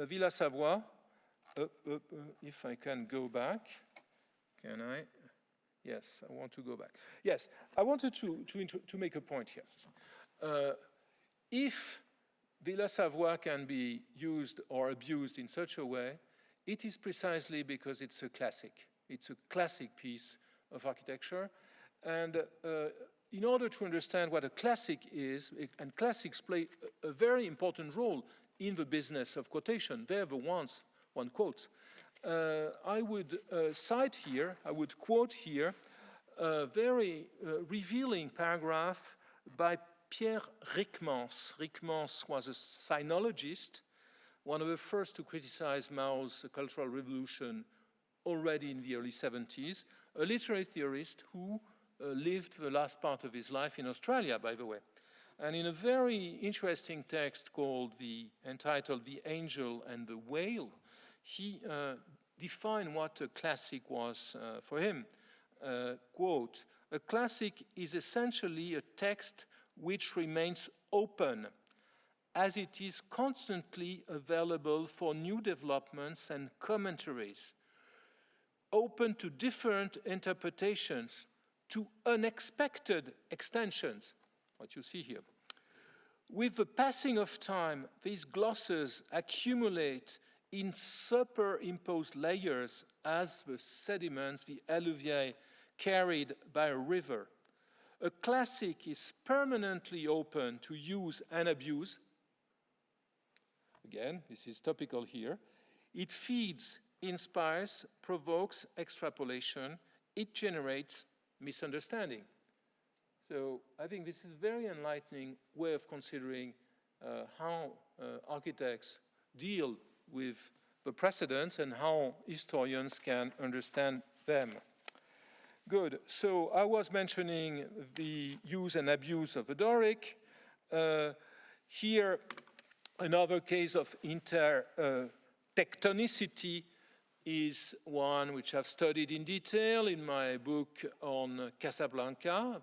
Villa Savoye, if I can go back, can I? Yes, I want to go back. Yes, I wanted to make a point here. If Villa Savoye can be used or abused in such a way, it is precisely because it's a classic. It's a classic piece of architecture. And in order to understand what a classic is, and classics play a very important role in the business of quotation. They're the ones one quotes. I would quote here a very revealing paragraph by Pierre Rickmans. Rickmans was a sinologist, one of the first to criticize Mao's Cultural Revolution already in the early 70s, a literary theorist who lived the last part of his life in Australia, by the way. And in a very interesting text entitled The Angel and the Whale, he defined what a classic was for him. Quote, "A classic is essentially a text which remains open, as it is constantly available for new developments and commentaries. open to different interpretations, to unexpected extensions, what you see here. With the passing of time, these glosses accumulate in superimposed layers as the sediments, the alluviae, carried by a river. A classic is permanently open to use and abuse. Again, this is topical here. It feeds, inspires, provokes extrapolation. It generates misunderstanding. So I think this is a very enlightening way of considering how architects deal with the precedents and how historians can understand them. Good, so I was mentioning the use and abuse of the Doric. Here, another case of intertectonicity is one which I've studied in detail in my book on Casablanca,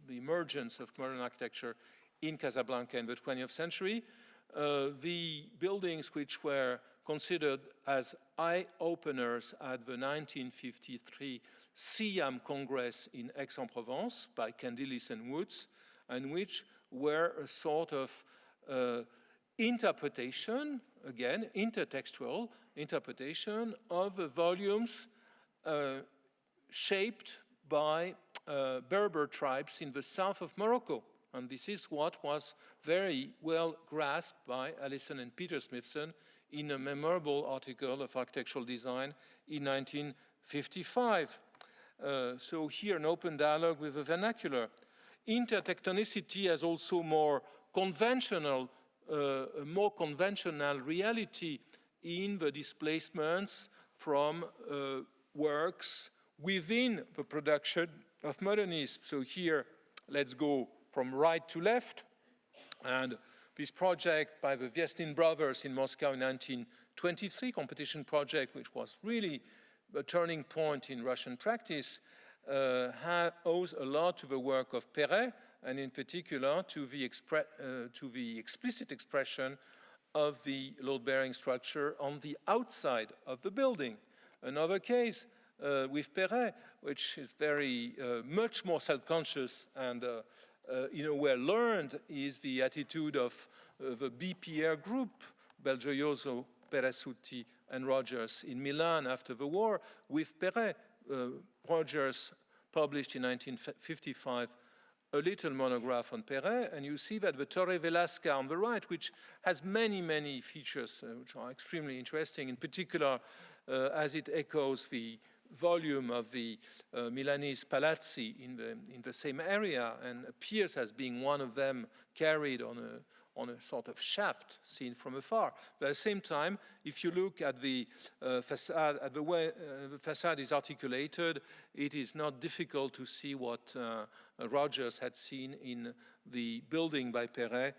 the emergence of modern architecture in Casablanca in the 20th century. The buildings which were considered as eye-openers at the 1953 SIAM Congress in Aix-en-Provence by Candilis and Woods, and which were a sort of interpretation, again, intertextual interpretation of the volumes shaped by Berber tribes in the south of Morocco. And this is what was very well grasped by Allison and Peter Smithson in a memorable article of architectural design in 1955. So here an open dialogue with the vernacular. Intertectonicity has also more conventional reality in the displacements from works within the production of modernism. So here, let's go from right to left. And this project by the Vyestin brothers in Moscow in 1923, competition project, which was really a turning point in Russian practice, owes a lot to the work of Perret, and in particular to the explicit expression of the load-bearing structure on the outside of the building. Another case with Perret, which is very much more self-conscious and in a way learned, is the attitude of the BPR group, Belgioioso, Peressuti, and Rogers in Milan after the war. With Perret, Rogers published in 1955 a little monograph on Perret, and you see that the Torre Velasca on the right, which has many, many features which are extremely interesting, in particular as it echoes the volume of the Milanese palazzi in the same area and appears as being one of them carried on a sort of shaft seen from afar. But at the same time, if you look at the facade, at the way the facade is articulated, it is not difficult to see what Rogers had seen in the building by Perret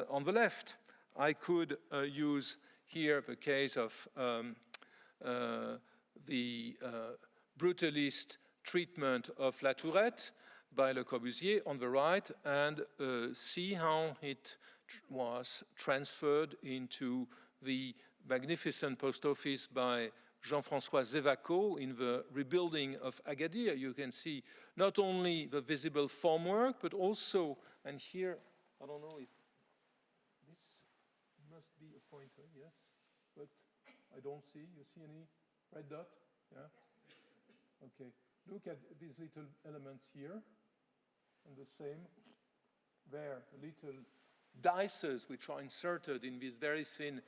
on the left. I could use here the case of the brutalist treatment of La Tourette by Le Corbusier on the right, and see how it was transferred into the magnificent post office by Jean-François Zevaco in the rebuilding of Agadir. You can see not only the visible formwork, but also, and here, I don't know if this must be a pointer, yes, but I don't see. You see any red dot? Yeah. Okay. Look at these little elements here, and the same there, little dices which are inserted in these very thin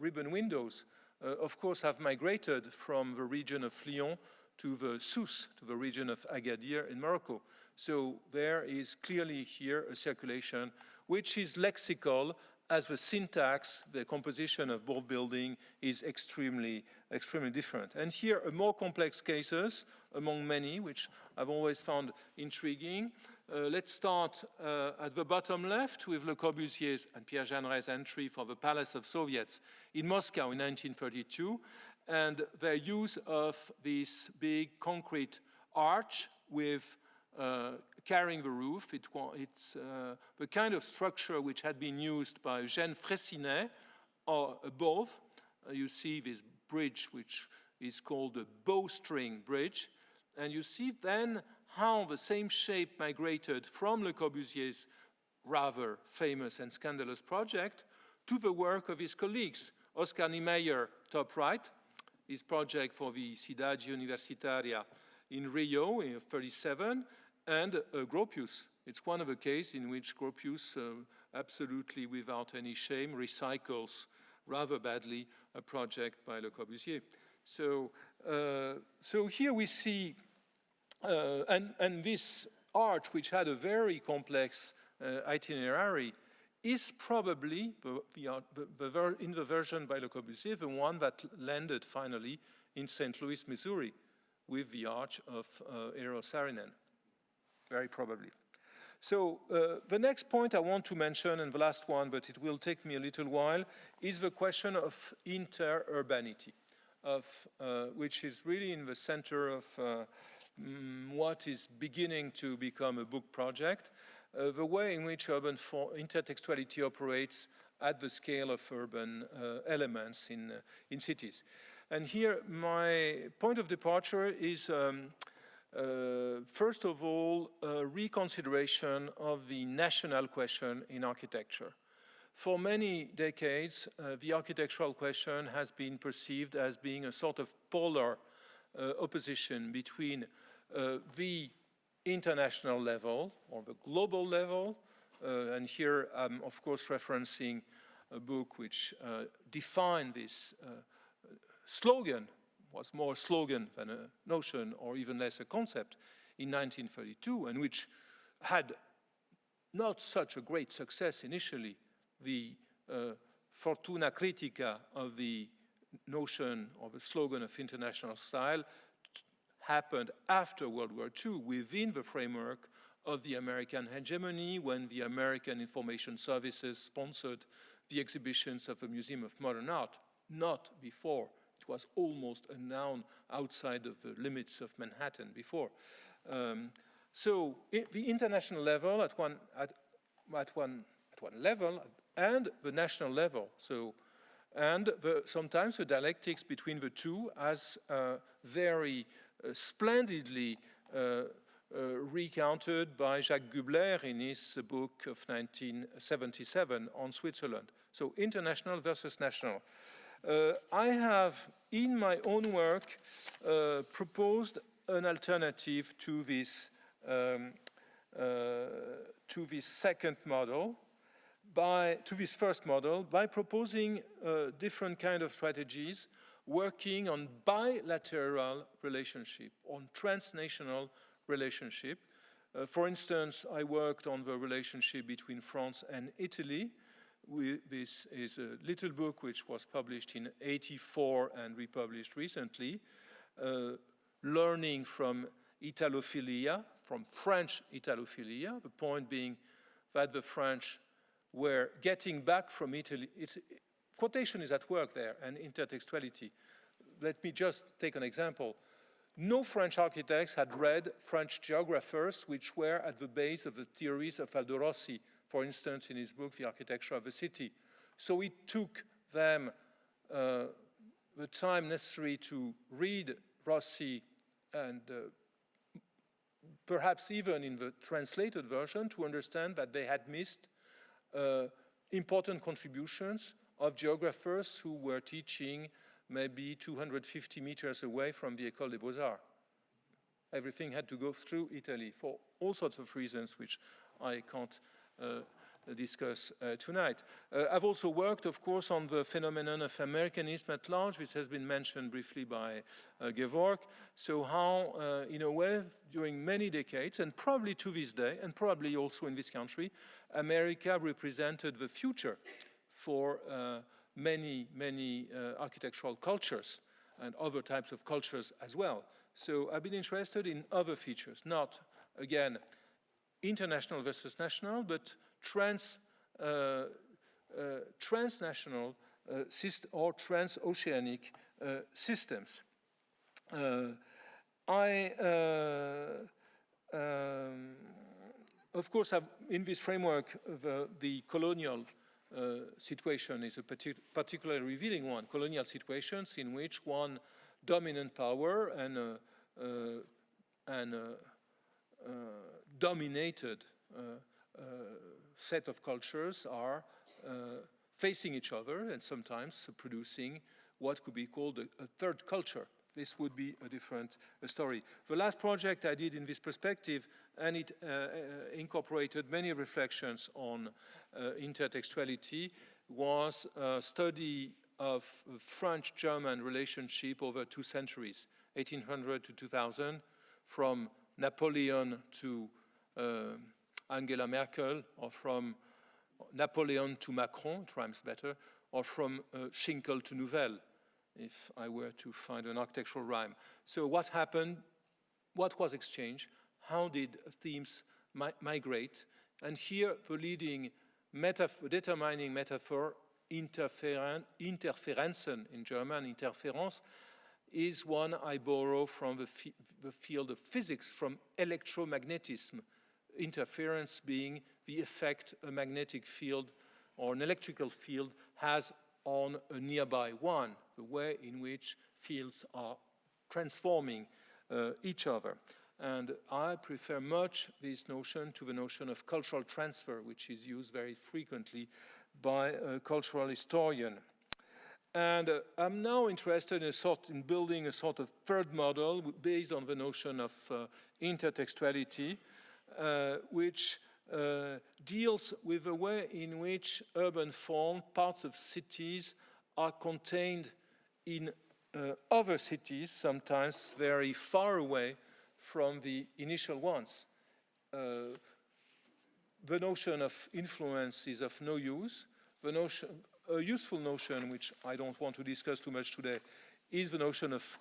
ribbon windows, of course, have migrated from the region of Lyon to the Sousse, to the region of Agadir in Morocco. So there is clearly here a circulation which is lexical, as the syntax, the composition of both buildings is extremely different. And here are more complex cases among many, which I've always found intriguing. Let's start at the bottom left with Le Corbusier's and Pierre Jeanneret's entry for the Palace of Soviets in Moscow in 1932, and their use of this big concrete arch with carrying the roof. It's the kind of structure which had been used by Eugène Freycinet above. You see this bridge which is called the bowstring bridge. And you see then how the same shape migrated from Le Corbusier's rather famous and scandalous project to the work of his colleagues. Oscar Niemeyer, top right, his project for the Cidade Universitaria in Rio in 1937, and Gropius. It's one of the cases in which Gropius, absolutely without any shame, recycles rather badly a project by Le Corbusier. So here we see, and this arch, which had a very complex itinerary, is probably, in the version by Le Corbusier, the one that landed finally in St. Louis, Missouri, with the arch of Eero Saarinen, very probably. So the next point I want to mention, and the last one, but it will take me a little while, is the question of interurbanity, which is really in the center of what is beginning to become a book project, the way in which urban intertextuality operates at the scale of urban elements in cities. And here my point of departure is first of all, a reconsideration of the national question in architecture. For many decades, the architectural question has been perceived as being a sort of polar opposition between the international level or the global level, and here I'm of course referencing a book which defined this slogan, was more a slogan than a notion or even less a concept in 1932, and which had not such a great success initially. The fortuna critica of the notion of a slogan of international style happened after World War II within the framework of the American hegemony, when the American Information Services sponsored the exhibitions of the Museum of Modern Art, not before. It was almost a noun outside of the limits of Manhattan before. So the international level at one level and the national level. So, and sometimes the dialectics between the two, as very splendidly recounted by Jacques Gubler in his book of 1977 on Switzerland. So international versus national. I have, in my own work, proposed an alternative to this second model, to this first model, by proposing different kind of strategies working on bilateral relationship, on transnational relationship. For instance, I worked on the relationship between France and Italy. This is a little book which was published in '84 and republished recently, learning from Italophilia, from French Italophilia, the point being that the French were getting back from Italy. Quotation is at work there, and intertextuality. Let me just take an example. No French architects had read French geographers which were at the base of the theories of Aldo Rossi, for instance, in his book, The Architecture of the City. So it took them the time necessary to read Rossi, and perhaps even in the translated version, to understand that they had missed important contributions of geographers who were teaching maybe 250 meters away from the École des Beaux-Arts. Everything had to go through Italy for all sorts of reasons, which I can't discuss tonight. I've also worked, of course, on the phenomenon of Americanism at large. This has been mentioned briefly by Gevork. So how, in a way, during many decades, and probably to this day, and probably also in this country, America represented the future for many architectural cultures and other types of cultures as well. So I've been interested in other features, not, again, international versus national, but transnational or transoceanic systems. Of course, in this framework, the colonial situation is a particularly revealing one. Colonial situations in which one dominant power and dominated set of cultures are facing each other and sometimes producing what could be called a third culture. This would be a different story. The last project I did in this perspective, and it incorporated many reflections on intertextuality, was a study of French-German relationship over 2 centuries, 1800 to 2000, from Napoleon to Angela Merkel, or from Napoleon to Macron, it rhymes better, or from Schinkel to Nouvelle, if I were to find an architectural rhyme. So what happened? What was exchanged? How did themes migrate? And here the leading determining metaphor, Interferenzen in German, Interference, is one I borrow from the field of physics, from electromagnetism. Interference being the effect a magnetic field or an electrical field has on a nearby one, the way in which fields are transforming each other. And I prefer much this notion to the notion of cultural transfer, which is used very frequently by a cultural historian. And I'm now interested in building a sort of third model based on the notion of intertextuality, which deals with the way in which urban form, parts of cities, are contained in other cities, sometimes very far away from the initial ones. The notion of influence is of no use. A useful notion, which I don't want to discuss too much today, is the notion of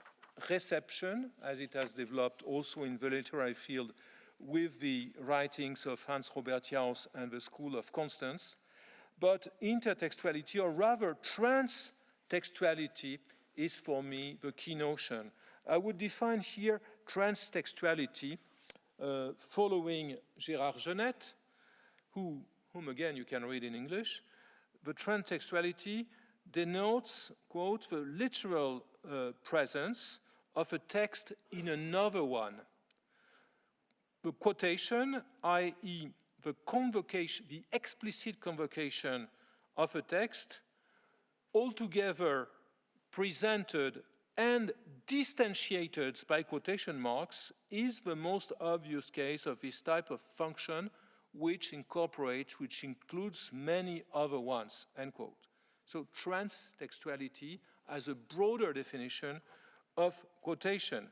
reception, as it has developed also in the literary field with the writings of Hans Robert Jauss and the School of Constance. But intertextuality, or rather transtextuality, is for me the key notion. I would define here transtextuality following Gérard Genette, whom again you can read in English. The transtextuality denotes, quote, the literal presence of a text in another one. The quotation, i.e. the convocation, the explicit convocation of a text, altogether presented and distantiated by quotation marks, is the most obvious case of this type of function which includes many other ones, end quote. So transtextuality as a broader definition of quotation.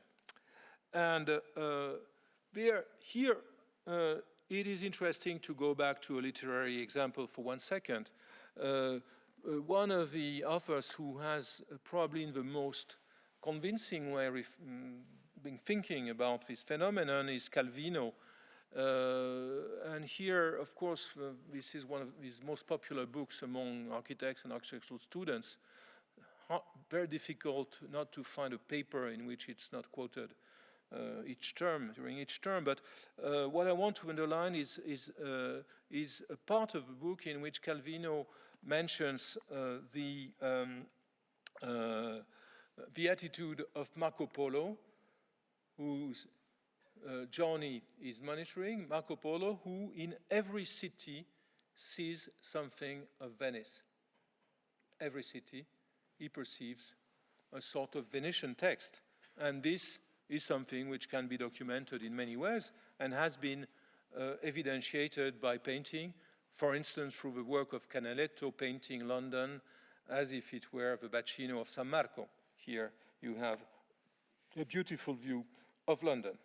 And here it is interesting to go back to a literary example for 1 second. One of the authors who has probably in the most convincing way been thinking about this phenomenon is Calvino. And here, of course, this is one of his most popular books among architects and architectural students. Very difficult not to find a paper in which it's not quoted during each term. But what I want to underline is a part of the book in which Calvino mentions the attitude of Marco Polo, whose journey is monitoring. Marco Polo, who in every city sees something of Venice. Every city, he perceives a sort of Venetian text. And this is something which can be documented in many ways and has been evidentiated by painting, for instance, through the work of Canaletto painting London as if it were the Bacino of San Marco. Here you have a beautiful view of London.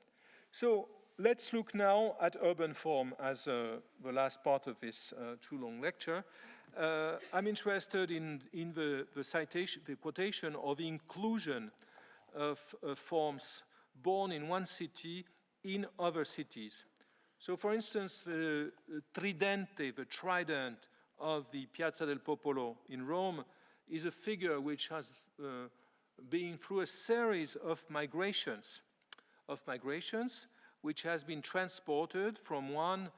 So let's look now at urban form as the last part of this too long lecture. I'm interested in the citation, the quotation, or the inclusion of forms born in one city in other cities. So for instance, the tridente, the trident of the Piazza del Popolo in Rome is a figure which has been through a series of migrations which has been transported from one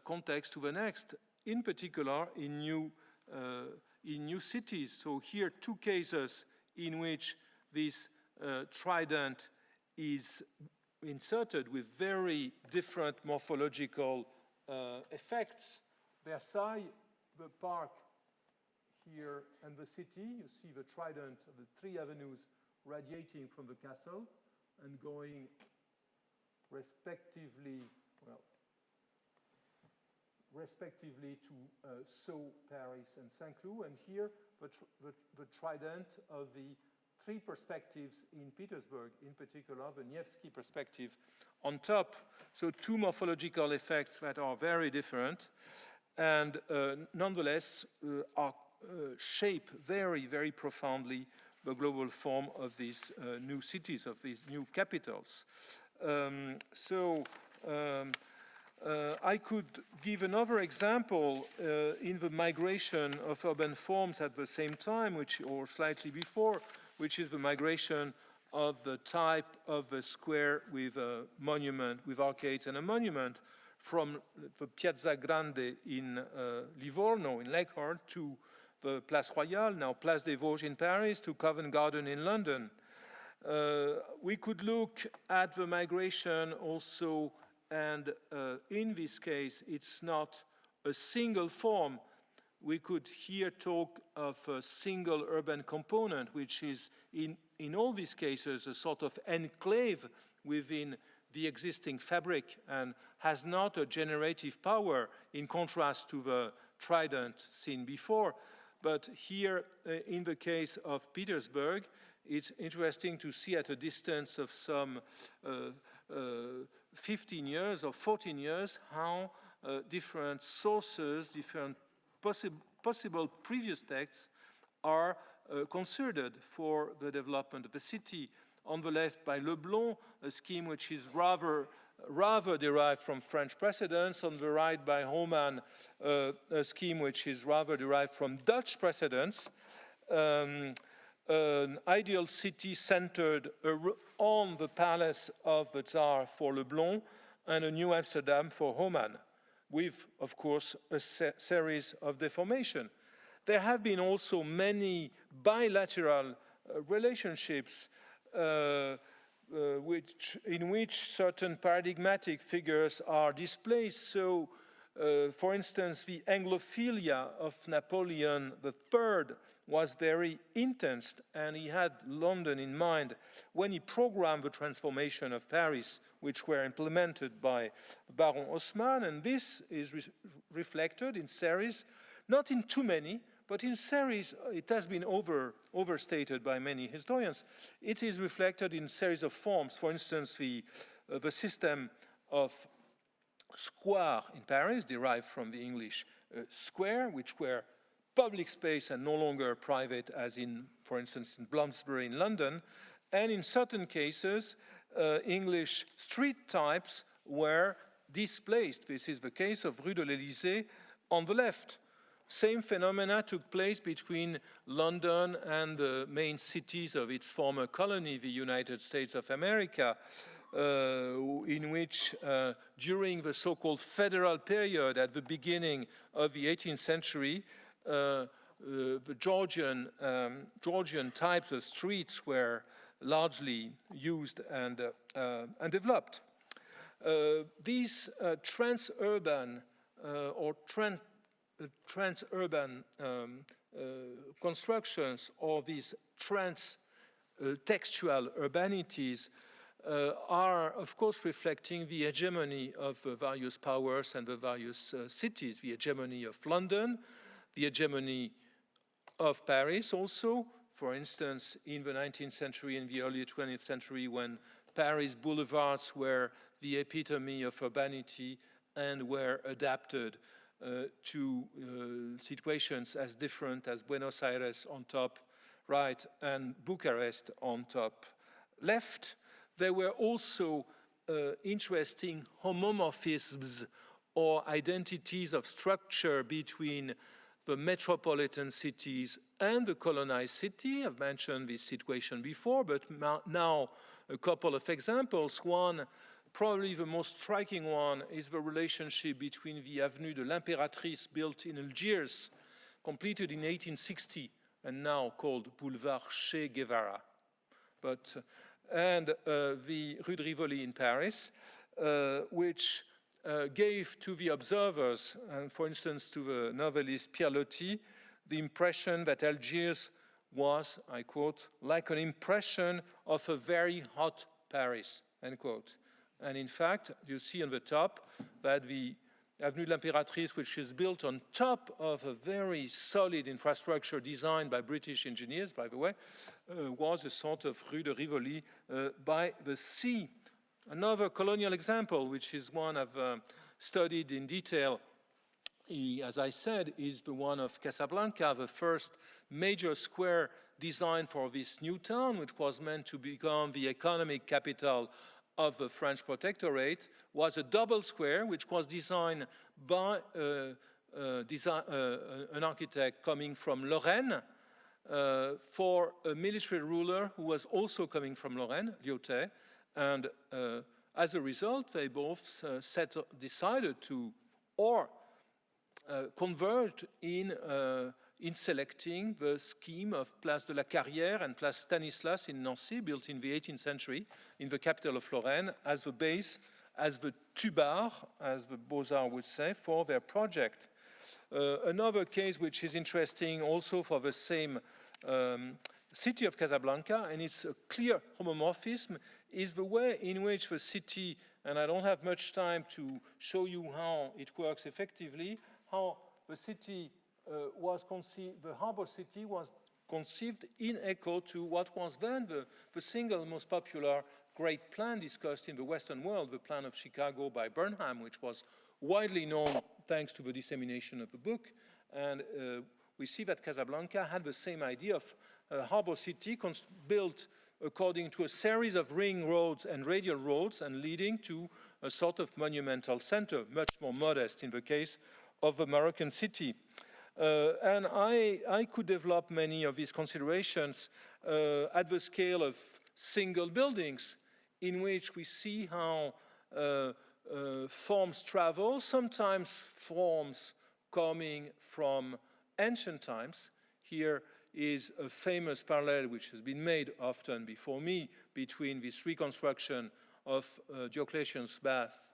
context to the next, in particular in new cities. So here 2 cases in which this trident is inserted with very different morphological effects. Versailles, the park here, and the city, you see the trident of the three avenues radiating from the castle and going respectively to Sceaux, Paris, and Saint-Cloud, and here the trident of the three perspectives in Petersburg, in particular the Nevsky perspective on top. So two morphological effects that are very different and nonetheless shape very, very profoundly the global form of these new cities, of these new capitals. I could give another example in the migration of urban forms at the same time, or slightly before, which is the migration of the type of a square with a monument, with arcades and a monument, from the Piazza Grande in Livorno, in Leghorn, to the Place Royale, now Place des Vosges in Paris, to Covent Garden in London. We could look at the migration also, and in this case, it's not a single form. We could here talk of a single urban component, which is in all these cases a sort of enclave within the existing fabric and has not a generative power in contrast to the trident seen before. But here, in the case of Petersburg, it's interesting to see at a distance of some 15 years or 14 years how different sources, different possible previous texts are considered for the development of the city. On the left by Leblond, a scheme which is rather derived from French precedents. On the right by Homan, a scheme which is rather derived from Dutch precedents. An ideal city centered on the palace of the Tsar for Leblond and a New Amsterdam for Homan, with, of course, a series of deformation. There have been also many bilateral relationships in which certain paradigmatic figures are displaced. So, for instance, the Anglophilia of Napoleon III was very intense, and he had London in mind when he programmed the transformation of Paris, which were implemented by Baron Haussmann, and this is reflected in series, not in too many, but in series. It has been overstated by many historians. It is reflected in series of forms. For instance, the system of square in Paris, derived from the English square, which were public space and no longer private, as in, for instance, in Bloomsbury in London. And in certain cases, English street types were displaced. This is the case of Rue de l'Élysée on the left. Same phenomena took place between London and the main cities of its former colony, the United States of America, in which during the so-called federal period at the beginning of the 18th century, the Georgian types of streets were largely used and developed. These transurban constructions, or these trans-textual urbanities, are, of course, reflecting the hegemony of various powers and the various cities, the hegemony of London, the hegemony of Paris also. For instance, in the 19th century and the early 20th century, when Paris boulevards were the epitome of urbanity and were adapted to situations as different as Buenos Aires on top right and Bucharest on top left. There were also interesting homomorphisms or identities of structure between the metropolitan cities and the colonized city. I've mentioned this situation before, but now a couple of examples. One, probably the most striking one, is the relationship between the Avenue de l'Impératrice, built in Algiers, completed in 1860, and now called Boulevard Che Guevara. but and the Rue de Rivoli in Paris, which gave to the observers, and for instance to the novelist Pierre Loti, the impression that Algiers was, I quote, like an impression of a very hot Paris, end quote. And in fact, you see on the top that the Avenue de l'Impératrice, which is built on top of a very solid infrastructure designed by British engineers, by the way, was a sort of Rue de Rivoli by the sea. Another colonial example, which is one I've studied in detail, as I said, is the one of Casablanca, the first major square designed for this new town, which was meant to become the economic capital of the French protectorate, was a double square, which was designed by an architect coming from Lorraine for a military ruler who was also coming from Lorraine, Lyotet, and as a result, they both decided to converge in selecting the scheme of Place de la Carrière and Place Stanislas in Nancy, built in the 18th century, in the capital of Lorraine, as the base, as the tubar, as the Beaux-Arts would say, for their project. Another case which is interesting also for the same city of Casablanca, and it's a clear homomorphism, is the way in which the city, and I don't have much time to show you how it works effectively, how the city was conceived, the harbor city was conceived in echo to what was then the single most popular great plan discussed in the Western world, the plan of Chicago by Burnham, which was widely known thanks to the dissemination of the book. And we see that Casablanca had the same idea of a harbor city built according to a series of ring roads and radial roads and leading to a sort of monumental center, much more modest in the case of the Moroccan city. And I could develop many of these considerations at the scale of single buildings, in which we see how forms travel, sometimes forms coming from ancient times. Here is a famous parallel which has been made often before me between this reconstruction of Diocletian's bath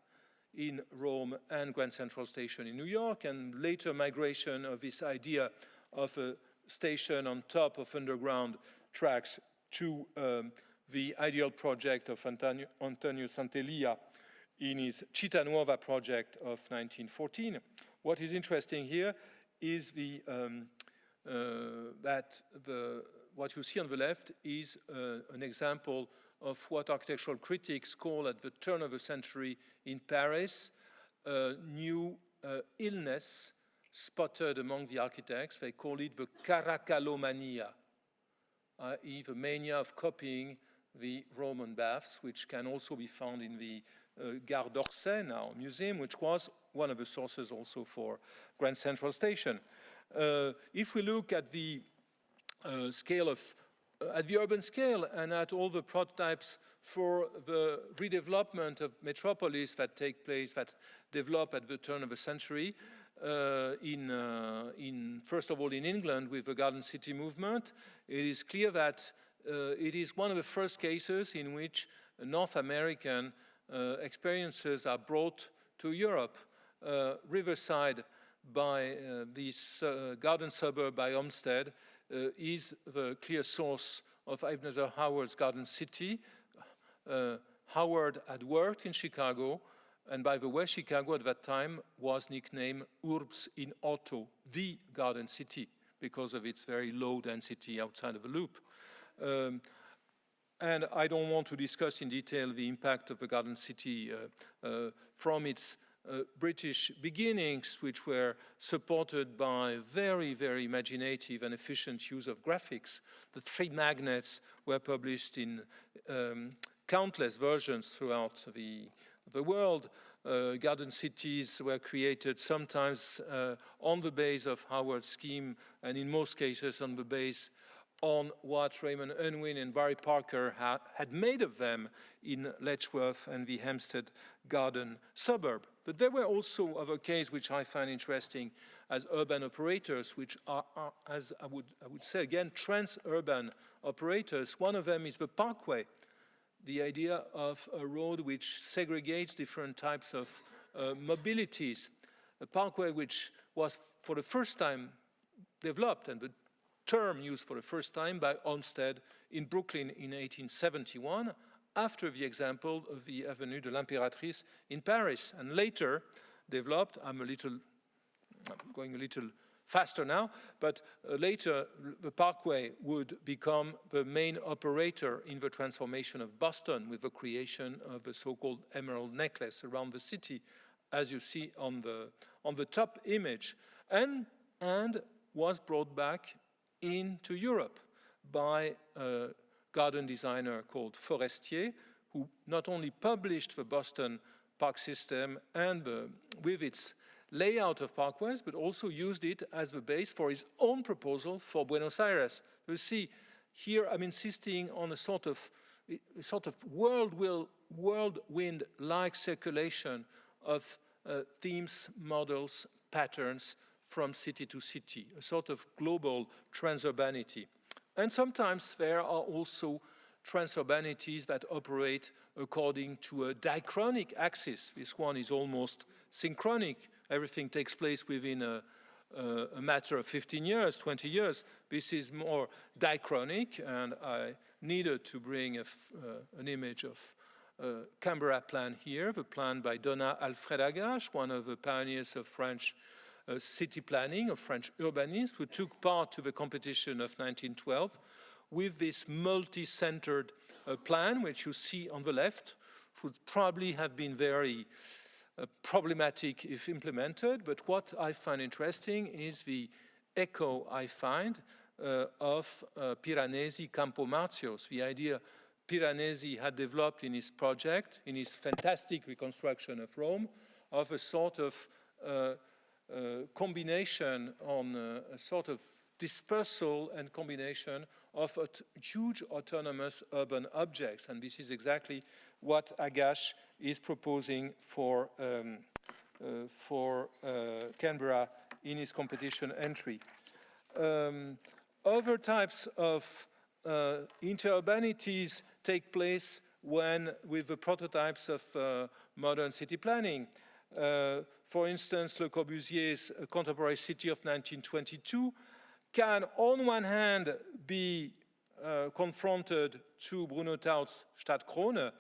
in Rome and Grand Central Station in New York, and later migration of this idea of a station on top of underground tracks to the ideal project of Antonio Sant'Elia in his Città Nuova project of 1914. What is interesting here is what you see on the left is an example of what architectural critics call at the turn of the century in Paris, a new illness spotted among the architects. They call it the caracalomania, i.e. the mania of copying the Roman baths, which can also be found in the Gare d'Orsay, now museum, which was one of the sources also for Grand Central Station. If we look at the scale of at the urban scale and at all the prototypes for the redevelopment of metropolis that take place, that develop at the turn of the century, first of all in England with the Garden City movement, it is clear that it is one of the first cases in which North American experiences are brought to Europe. Riverside by this garden suburb by Olmsted is the clear source of Ebenezer Howard's Garden City. Howard had worked in Chicago, and by the way, Chicago at that time was nicknamed Urbs in Otto, the Garden City, because of its very low density outside of the loop. And I don't want to discuss in detail the impact of the Garden City from its British beginnings, which were supported by very, very imaginative and efficient use of graphics. The three magnets were published in countless versions throughout the world. Garden cities were created sometimes on the base of Howard's scheme, and in most cases on the base on what Raymond Unwin and Barry Parker had made of them in Letchworth and the Hampstead Garden suburb. But there were also other cases which I find interesting as urban operators, which are as I would say again, trans-urban operators. One of them is the parkway, the idea of a road which segregates different types of mobilities. A parkway which was for the first time developed, and the term used for the first time by Olmsted in Brooklyn in 1871, after the example of the Avenue de l'Impératrice in Paris, and later developed, I'm going a little faster now, but later the parkway would become the main operator in the transformation of Boston with the creation of the so-called Emerald Necklace around the city, as you see on the top image, and was brought back into Europe by a garden designer called Forestier, who not only published the Boston park system and with its layout of parkways, but also used it as the base for his own proposal for Buenos Aires. You see, here I'm insisting on a sort of whirlwind-like circulation of themes, models, patterns from city to city, a sort of global transurbanity. And sometimes there are also transurbanities that operate according to a diachronic axis. This one is almost synchronic. Everything takes place within a matter of 15 years, 20 years. This is more diachronic, and I needed to bring an image of Canberra plan here, the plan by Donna Alfred-Agache, one of the pioneers of French city planning, of French urbanists, who took part to the competition of 1912 with this multi-centered plan, which you see on the left, would probably have been very problematic if implemented, but what I find interesting is the echo I find of Piranesi Campo Marzios, the idea Piranesi had developed in his project, in his fantastic reconstruction of Rome, of a sort of combination on a sort of dispersal and combination of huge autonomous urban objects. And this is exactly what Agache is proposing for Canberra in his competition entry. Other types of interurbanities take place with the prototypes of modern city planning. For instance, Le Corbusier's Contemporary City of 1922 can, on one hand, be confronted to Bruno Taut's Stadtkrone,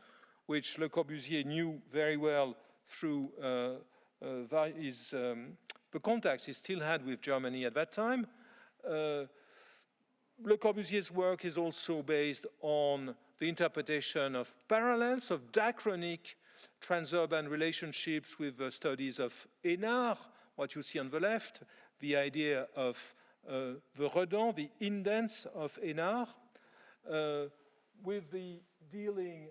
which Le Corbusier knew very well through the contacts he still had with Germany at that time. Le Corbusier's work is also based on the interpretation of parallels, of diachronic transurban relationships with the studies of Hénard, what you see on the left, the idea of the redans, the indents of Hénard, with the dealing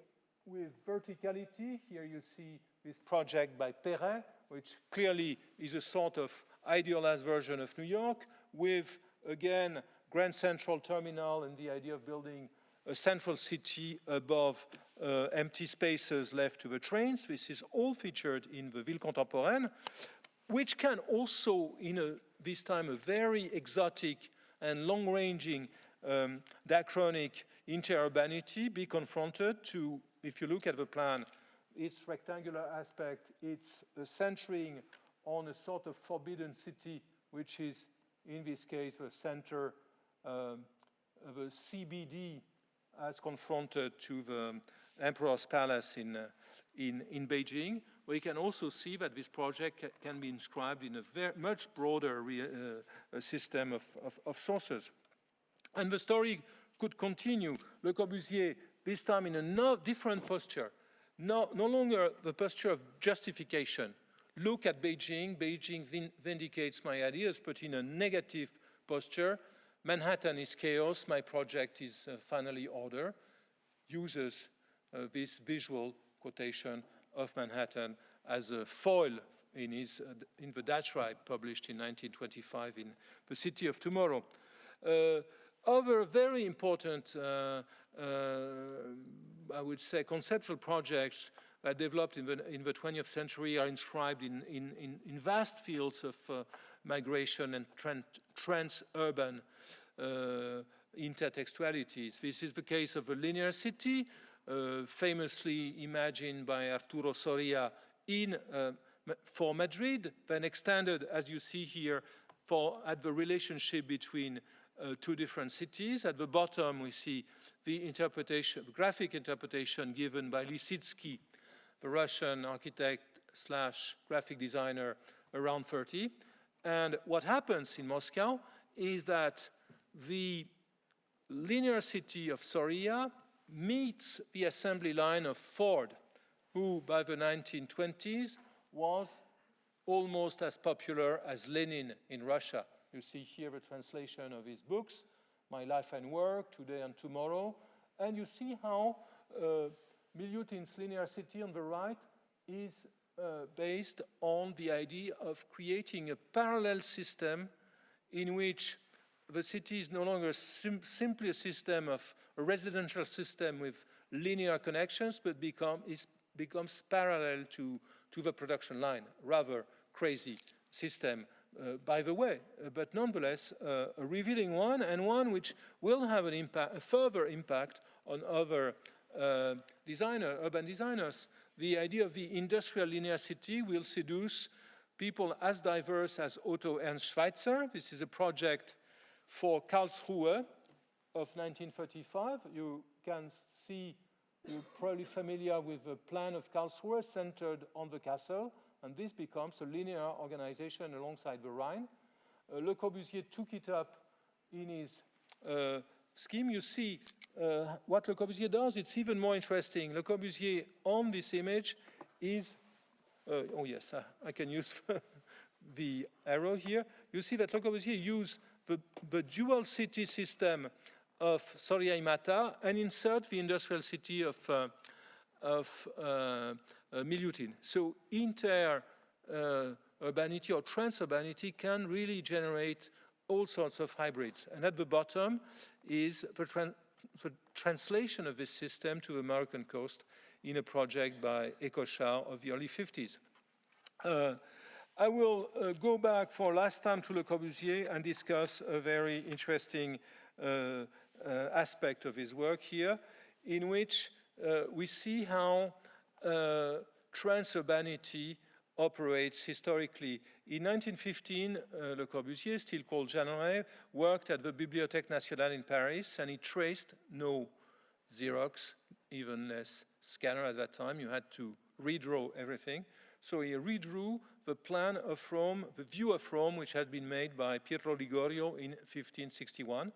with verticality. Here you see this project by Perret, which clearly is a sort of idealized version of New York, with, again, Grand Central Terminal and the idea of building a central city above empty spaces left to the trains. This is all featured in the Ville Contemporaine, which can also, in this time, a very exotic and long-ranging diachronic interurbanity, be confronted to, if you look at the plan, its rectangular aspect, its centering on a sort of forbidden city, which is, in this case, the center of a CBD as confronted to the Emperor's Palace in Beijing. We can also see that this project can be inscribed in a very much broader system of sources. And the story could continue. Le Corbusier, this time in a different posture, no longer the posture of justification. Look at Beijing. Beijing vindicates my ideas, but in a negative posture. Manhattan is chaos. My project is finally order. Uses this visual quotation of Manhattan as a foil in the diatribe published in 1925 in The City of Tomorrow. Other very important, I would say, conceptual projects that developed in the 20th century are inscribed in vast fields of migration and trans-urban intertextualities. This is the case of the linear city, famously imagined by Arturo Soria for Madrid, then extended, as you see here, at the relationship between two different cities. At the bottom, we see the interpretation, the graphic interpretation given by Lisitsky, the Russian architect slash graphic designer around 30. And what happens in Moscow is that the linear city of Soria meets the assembly line of Ford, who by the 1920s was almost as popular as Lenin in Russia. You see here the translation of his books, My Life and Work, Today and Tomorrow, and you see how Milutin's linear city on the right is based on the idea of creating a parallel system in which the city is no longer simply a system of a residential system with linear connections, but becomes parallel to the production line. Rather crazy system, by the way, but nonetheless a revealing one, and one which will have an impact, a further impact on other urban designers. The idea of the industrial linear city will seduce people as diverse as Otto Ernst Schweitzer. This is a project for Karlsruhe of 1935. You can see, you're probably familiar with the plan of Karlsruhe centered on the castle, and this becomes a linear organization alongside the Rhine. Le Corbusier took it up in his scheme. You see what Le Corbusier does, it's even more interesting. Le Corbusier on this image is, oh yes, I can use the arrow here. You see that Le Corbusier used the dual city system of Soria-Imata and insert the industrial city of Milutin. So inter-urbanity or trans-urbanity can really generate all sorts of hybrids. And at the bottom is the translation of this system to the Moroccan coast in a project by Ecochard of the early 50s. I will go back for last time to Le Corbusier and discuss a very interesting aspect of his work here, in which we see how transurbanity operates historically. In 1915, Le Corbusier, still called Jeanneret, worked at the Bibliothèque Nationale in Paris, and he traced no Xerox, even less scanner at that time. You had to redraw everything. So he redrew the plan of Rome, the view of Rome, which had been made by Pietro Ligorio in 1561.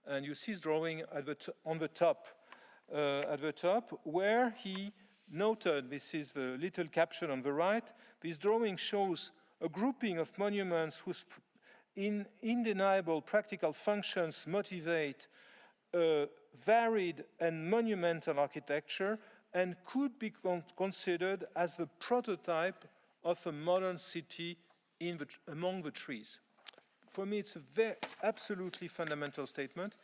And you see his drawing at the top, where he noted, this is the little caption on the right, this drawing shows a grouping of monuments whose undeniable practical functions motivate varied and monumental architecture and could be considered as the prototype of a modern city among the trees. For me, it's a absolutely fundamental statement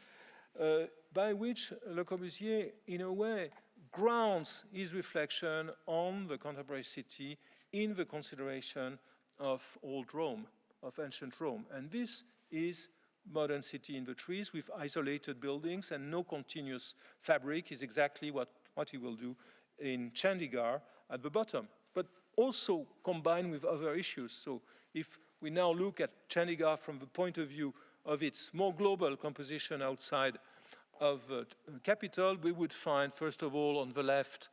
by which Le Corbusier, in a way, grounds his reflection on the contemporary city in the consideration of old Rome, of ancient Rome. And this is modern city in the trees with isolated buildings and no continuous fabric is exactly what he will do in Chandigarh at the bottom, but also combined with other issues. So if we now look at Chandigarh from the point of view of its more global composition outside of the capital, we would find, first of all, on the left,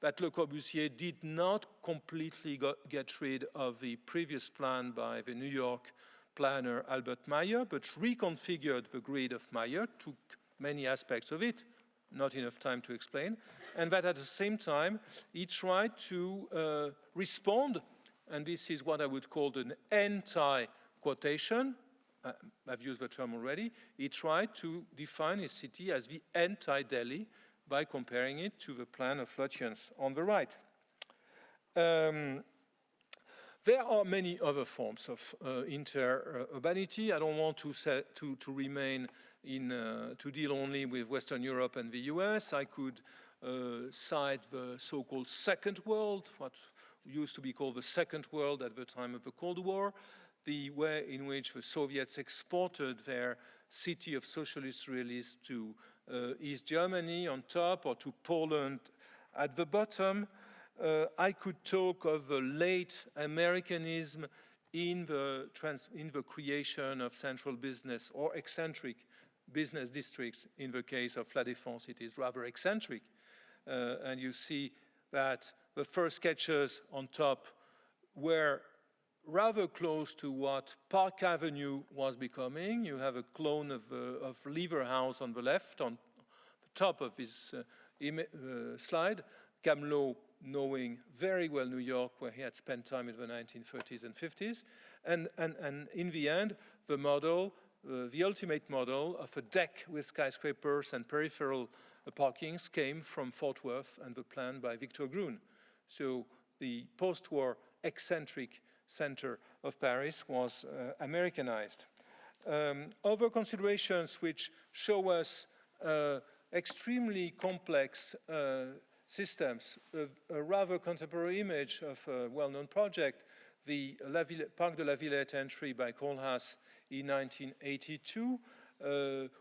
that Le Corbusier did not completely get rid of the previous plan by the New York planner Albert Mayer, but reconfigured the grid of Mayer, took many aspects of it, not enough time to explain, and that at the same time, he tried to respond, and this is what I would call an anti-quotation. I've used the term already. He tried to define his city as the anti-Delhi by comparing it to the plan of Lutyens on the right. There are many other forms of interurbanity. I don't want to remain to deal only with Western Europe and the US. I could cite the so-called Second World, what used to be called the Second World at the time of the Cold War, the way in which the Soviets exported their city of socialist realists to East Germany on top, or to Poland at the bottom. I could talk of the late Americanism in the creation of central business or eccentric business districts. In the case of La Défense, it is rather eccentric. And you see that the first sketches on top were rather close to what Park Avenue was becoming. You have a clone of Lever House on the left, on the top of this slide. Camelot knowing very well New York, where he had spent time in the 1930s and 50s. And in the end, the model, the ultimate model of a deck with skyscrapers and peripheral parkings came from Fort Worth and the plan by Victor Gruen. So the post-war eccentric center of Paris was Americanized. Other considerations which show us extremely complex systems, a rather contemporary image of a well-known project, the Parc de la Villette entry by Kohlhaas in 1982,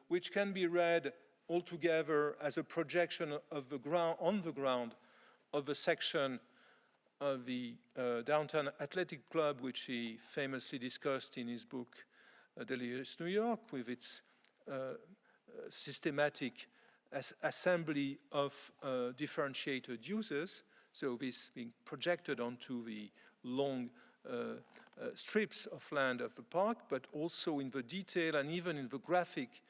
which can be read altogether as a projection of the ground, on the ground, of the section of the downtown athletic club, which he famously discussed in his book, Delirious New York, with its systematic assembly of differentiated uses. So this being projected onto the long strips of land of the park, but also in the detail and even in the graphic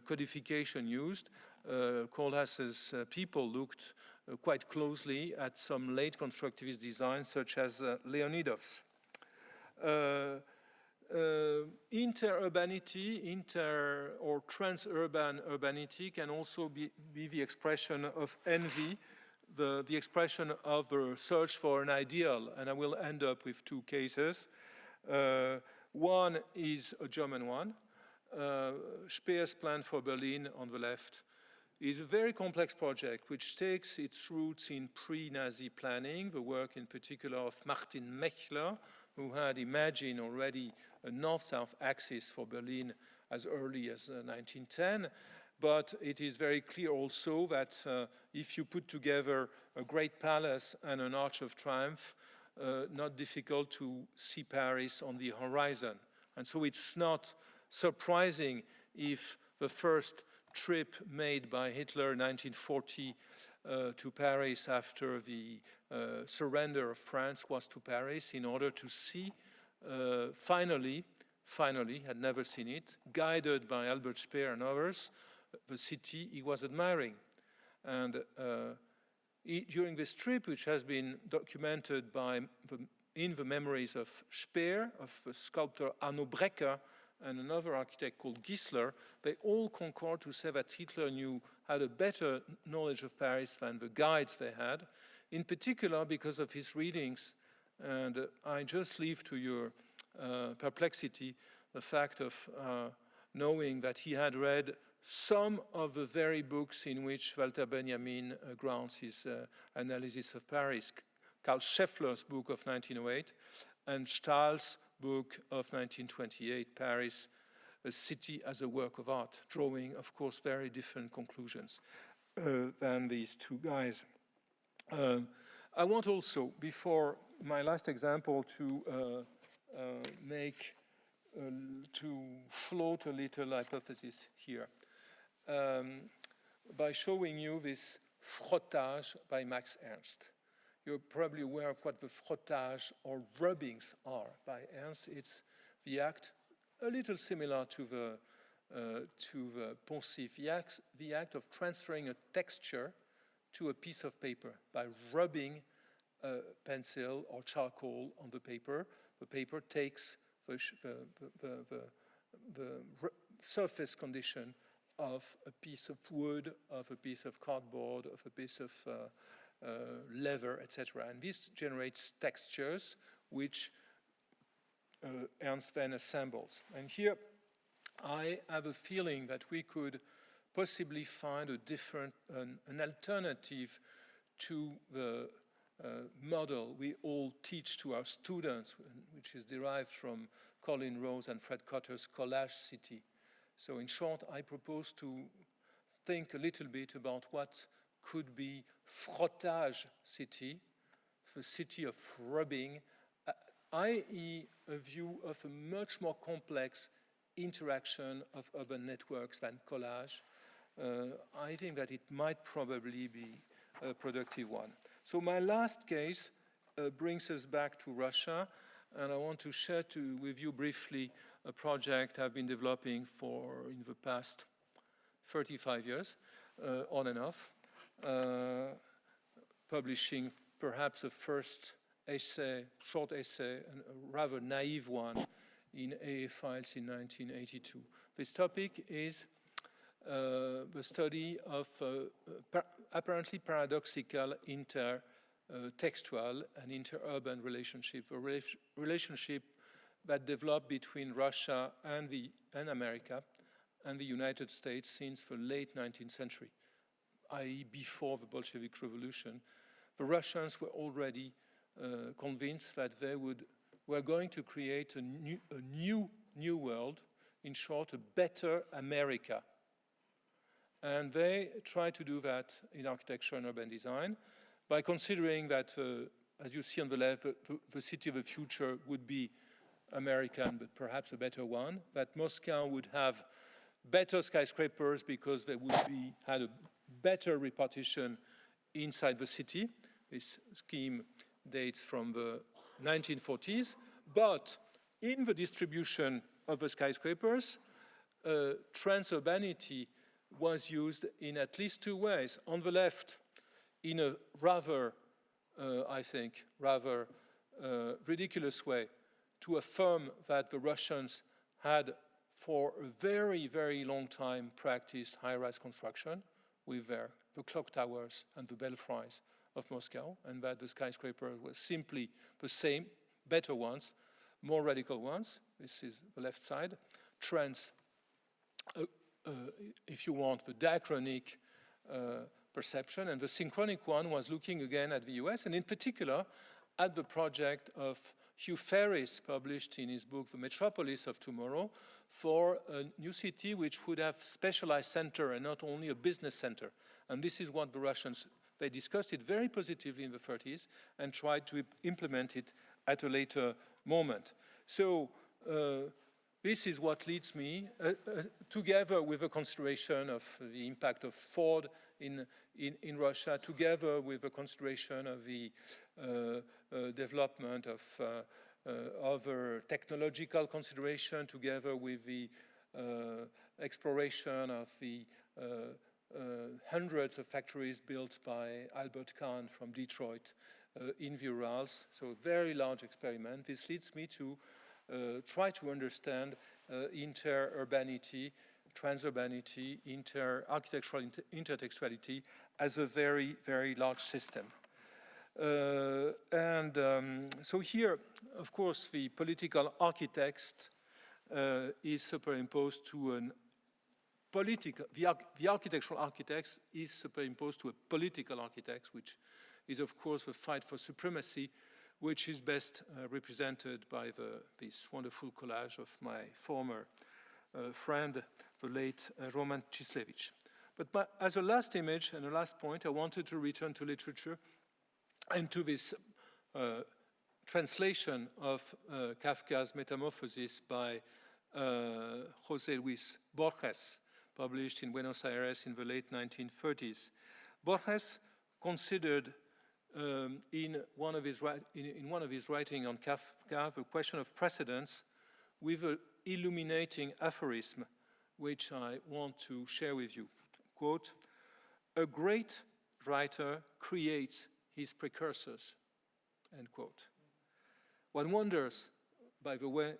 codification used. Kohlhaas's people looked quite closely at some late constructivist designs, such as Leonidov's. Interurbanity, or transurban urbanity can also be the expression of envy, the expression of the search for an ideal, and I will end up with two cases. One is a German one. Speer's plan for Berlin on the left is a very complex project which takes its roots in pre-Nazi planning, the work in particular of Martin Mechler, who had imagined already a north-south axis for Berlin as early as 1910. But it is very clear also that if you put together a great palace and an Arch of Triumph, not difficult to see Paris on the horizon. And so it's not surprising if the first trip made by Hitler in 1940 to Paris after the surrender of France was to Paris in order to see, finally, had never seen it, guided by Albert Speer and others, the city he was admiring. And during this trip, which has been documented in the memories of Speer, of the sculptor Arno Breker, and another architect called Gisler, they all concord to say that Hitler had a better knowledge of Paris than the guides they had, in particular because of his readings. And I just leave to your perplexity the fact of knowing that he had read some of the very books in which Walter Benjamin grounds his analysis of Paris. Karl Scheffler's book of 1908 and Stahl's book of 1928, Paris, a city as a work of art, drawing, of course, very different conclusions than these two guys. I want also, before my last example, to float a little hypothesis here by showing you this frottage by Max Ernst. You're probably aware of what the frottage or rubbings are by Ernst. It's the act, a little similar to the poncif, the act of transferring a texture to a piece of paper by rubbing a pencil or charcoal on the paper. The paper takes the surface condition of a piece of wood, of a piece of cardboard, of a piece of leather, etc. And this generates textures which Ernst then assembles. And here I have a feeling that we could possibly find an alternative to the model we all teach to our students, which is derived from Colin Rose and Fred Cotter's collage city. So in short, I propose to think a little bit about what could be frottage city, the city of rubbing, i.e. a view of a much more complex interaction of urban networks than collage. I think that it might probably be a productive one. So my last case brings us back to Russia, and I want to share with you briefly a project I've been developing in the past 35 years, on and off, publishing perhaps the first essay, short essay, and a rather naive one in AA Files in 1982. This topic is the study of apparently paradoxical inter-textual and inter-urban relationship, a relationship that developed between Russia and America and the United States since the late 19th century, i.e. before the Bolshevik Revolution. The Russians were already convinced that they were going to create a new world, in short, a better America. And they tried to do that in architecture and urban design by considering that, as you see on the left, the city of the future would be American, but perhaps a better one, that Moscow would have better skyscrapers because they would had a better repartition inside the city. This scheme dates from the 1940s, but in the distribution of the skyscrapers, transurbanity was used in at least two ways. On the left, in a rather, I think, ridiculous way, to affirm that the Russians had for a very, very long time practiced high-rise construction with the clock towers and the belfries of Moscow, and that the skyscrapers were simply the same, better ones, more radical ones. This is the left side. If you want, the diachronic perception, and the synchronic one was looking again at the US, and in particular at the project of Hugh Ferris, published in his book, The Metropolis of Tomorrow, for a new city which would have specialized center and not only a business center. And this is what the Russians, they discussed it very positively in the 30s and tried to implement it at a later moment. So this is what leads me, together with a consideration of the impact of Ford in Russia, together with a consideration of the development of other technological consideration, together with the exploration of the hundreds of factories built by Albert Kahn from Detroit in the Urals. So a very large experiment. This leads me to try to understand inter-urbanity, transurbanity, architectural intertextuality as a very, very large system. So here, of course, the political architect is superimposed to the architectural architect is superimposed to a political architect, which is, of course, the fight for supremacy, which is best represented by this wonderful collage of my former friend, the late Roman Cislewicz. But as a last image and a last point, I wanted to return to literature and to this translation of Kafka's Metamorphosis by José Luis Borges, published in Buenos Aires in the late 1930s. Borges considered in one of his writings on Kafka the question of precedence with an illuminating aphorism, which I want to share with you. Quote, "A great writer creates his precursors," end quote. One wonders, by the way,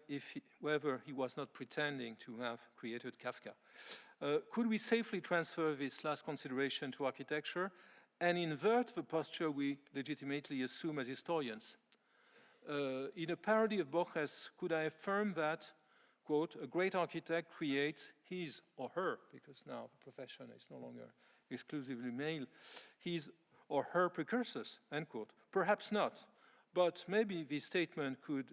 whether he was not pretending to have created Kafka. Could we safely transfer this last consideration to architecture and invert the posture we legitimately assume as historians? In a parody of Borges, could I affirm that, quote, a great architect creates his or her, because now the profession is no longer exclusively male, his or her precursors, end quote. Perhaps not, but maybe this statement could,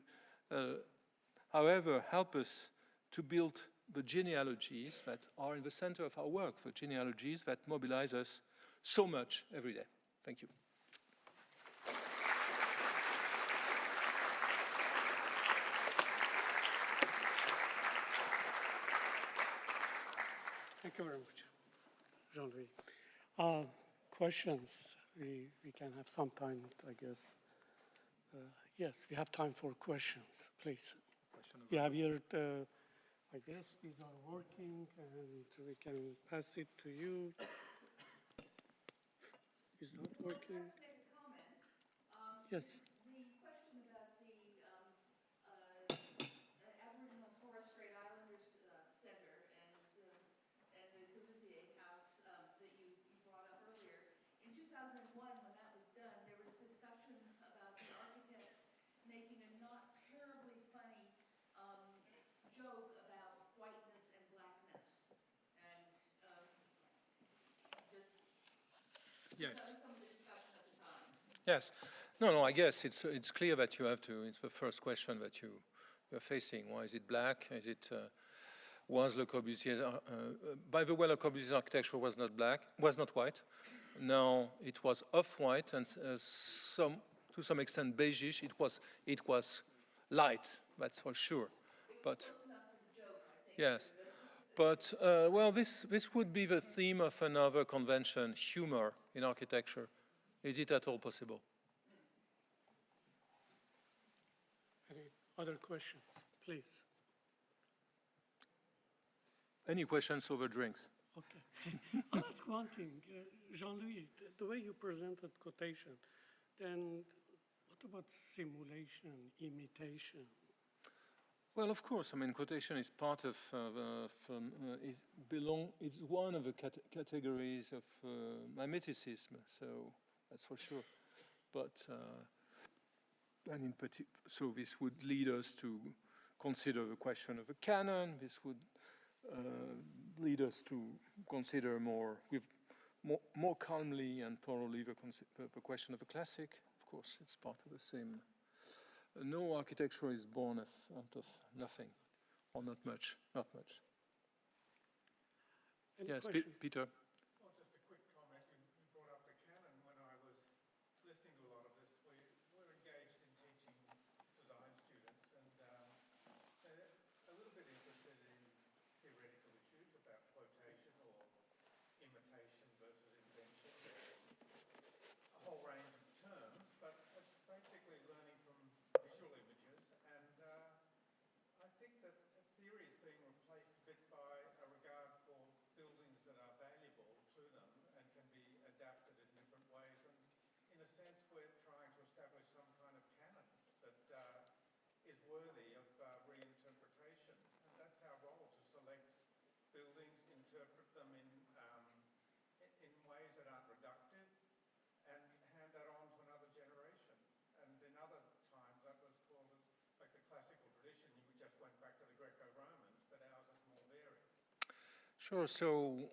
however, help us to build the genealogies that are in the center of our work, the genealogies that mobilize us so much every day. Thank you. Thank you very much, Jean-Louis. Questions? We can have some time, I guess. Yes, we have time for questions, please. We have here, I guess these are working, and we can pass it to you. Is not working? I'd like to make a comment. Yes. The question about the Aboriginal Torres Strait Islanders Center and the Corbusier House that you brought up earlier. In 2001, when that was done, there was discussion about the architects making a not terribly funny joke about whiteness and blackness. And just Yes. some of the discussion at the time. Yes. No, I guess it's clear that you have to, it's the first question that you're facing. Why is it black? Is it, was Le Corbusier, by the way, Le Corbusier's architecture was not black, was not white. No, it was off-white and to some extent beigeish. It was light, that's for sure. But yes, but well, this would be the theme of another convention: humor in architecture. Is it at all possible? Any other questions, please? Any questions over drinks? Okay. I'll ask one thing. Jean-Louis, the way you presented quotation, then what about simulation, imitation? Well, of course. I mean, quotation is part of it's one of the categories of mimeticism. So that's for sure. But and in particular, so this would lead us to consider the question of a canon. This would lead us to consider more calmly and thoroughly the question of a classic. Of course, it's part of the same. No architecture is born out of nothing, or not much. Any Yes, questions? Peter. Well, just a quick comment. You brought up the canon. When I was listening to a lot of this, we're engaged in teaching design students, and they're a little bit interested in theoretical issues about quotation or imitation versus invention, a whole range of terms, but it's basically learning from visual images, and I think that theory is being replaced a bit by a regard for buildings that are valuable to them and can be adapted in different ways. And in a sense, we're trying to establish some kind of canon that is worthy of reinterpretation. And that's our role, to select buildings, interpret them in ways that aren't reductive, and hand that on to another generation. And in other times, that was called like the classical tradition. We just went back to the Greco-Romans, but ours is more varied. Sure. So,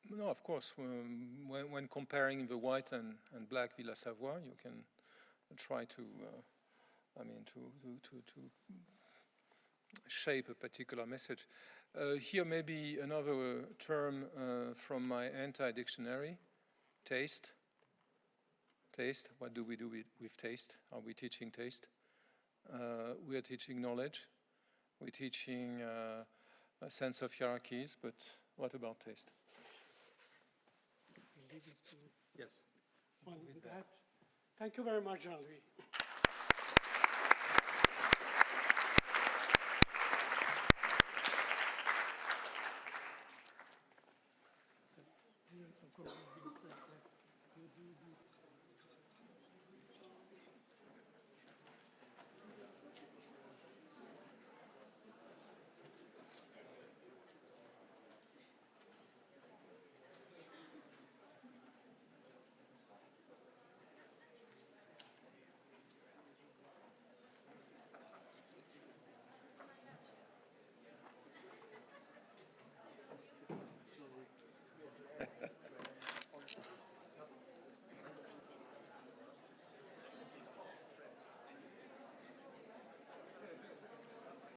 no, of course, when comparing the white and black Villa Savoye, you can try to, to shape a particular message. Here, maybe another term from my anti-dictionary: taste. Taste. What do we do with taste? Are we teaching taste? We are teaching knowledge. We're teaching a sense of hierarchies, but what about taste? We'll leave it to Yes. one with that. Thank you very much, Jean-Louis.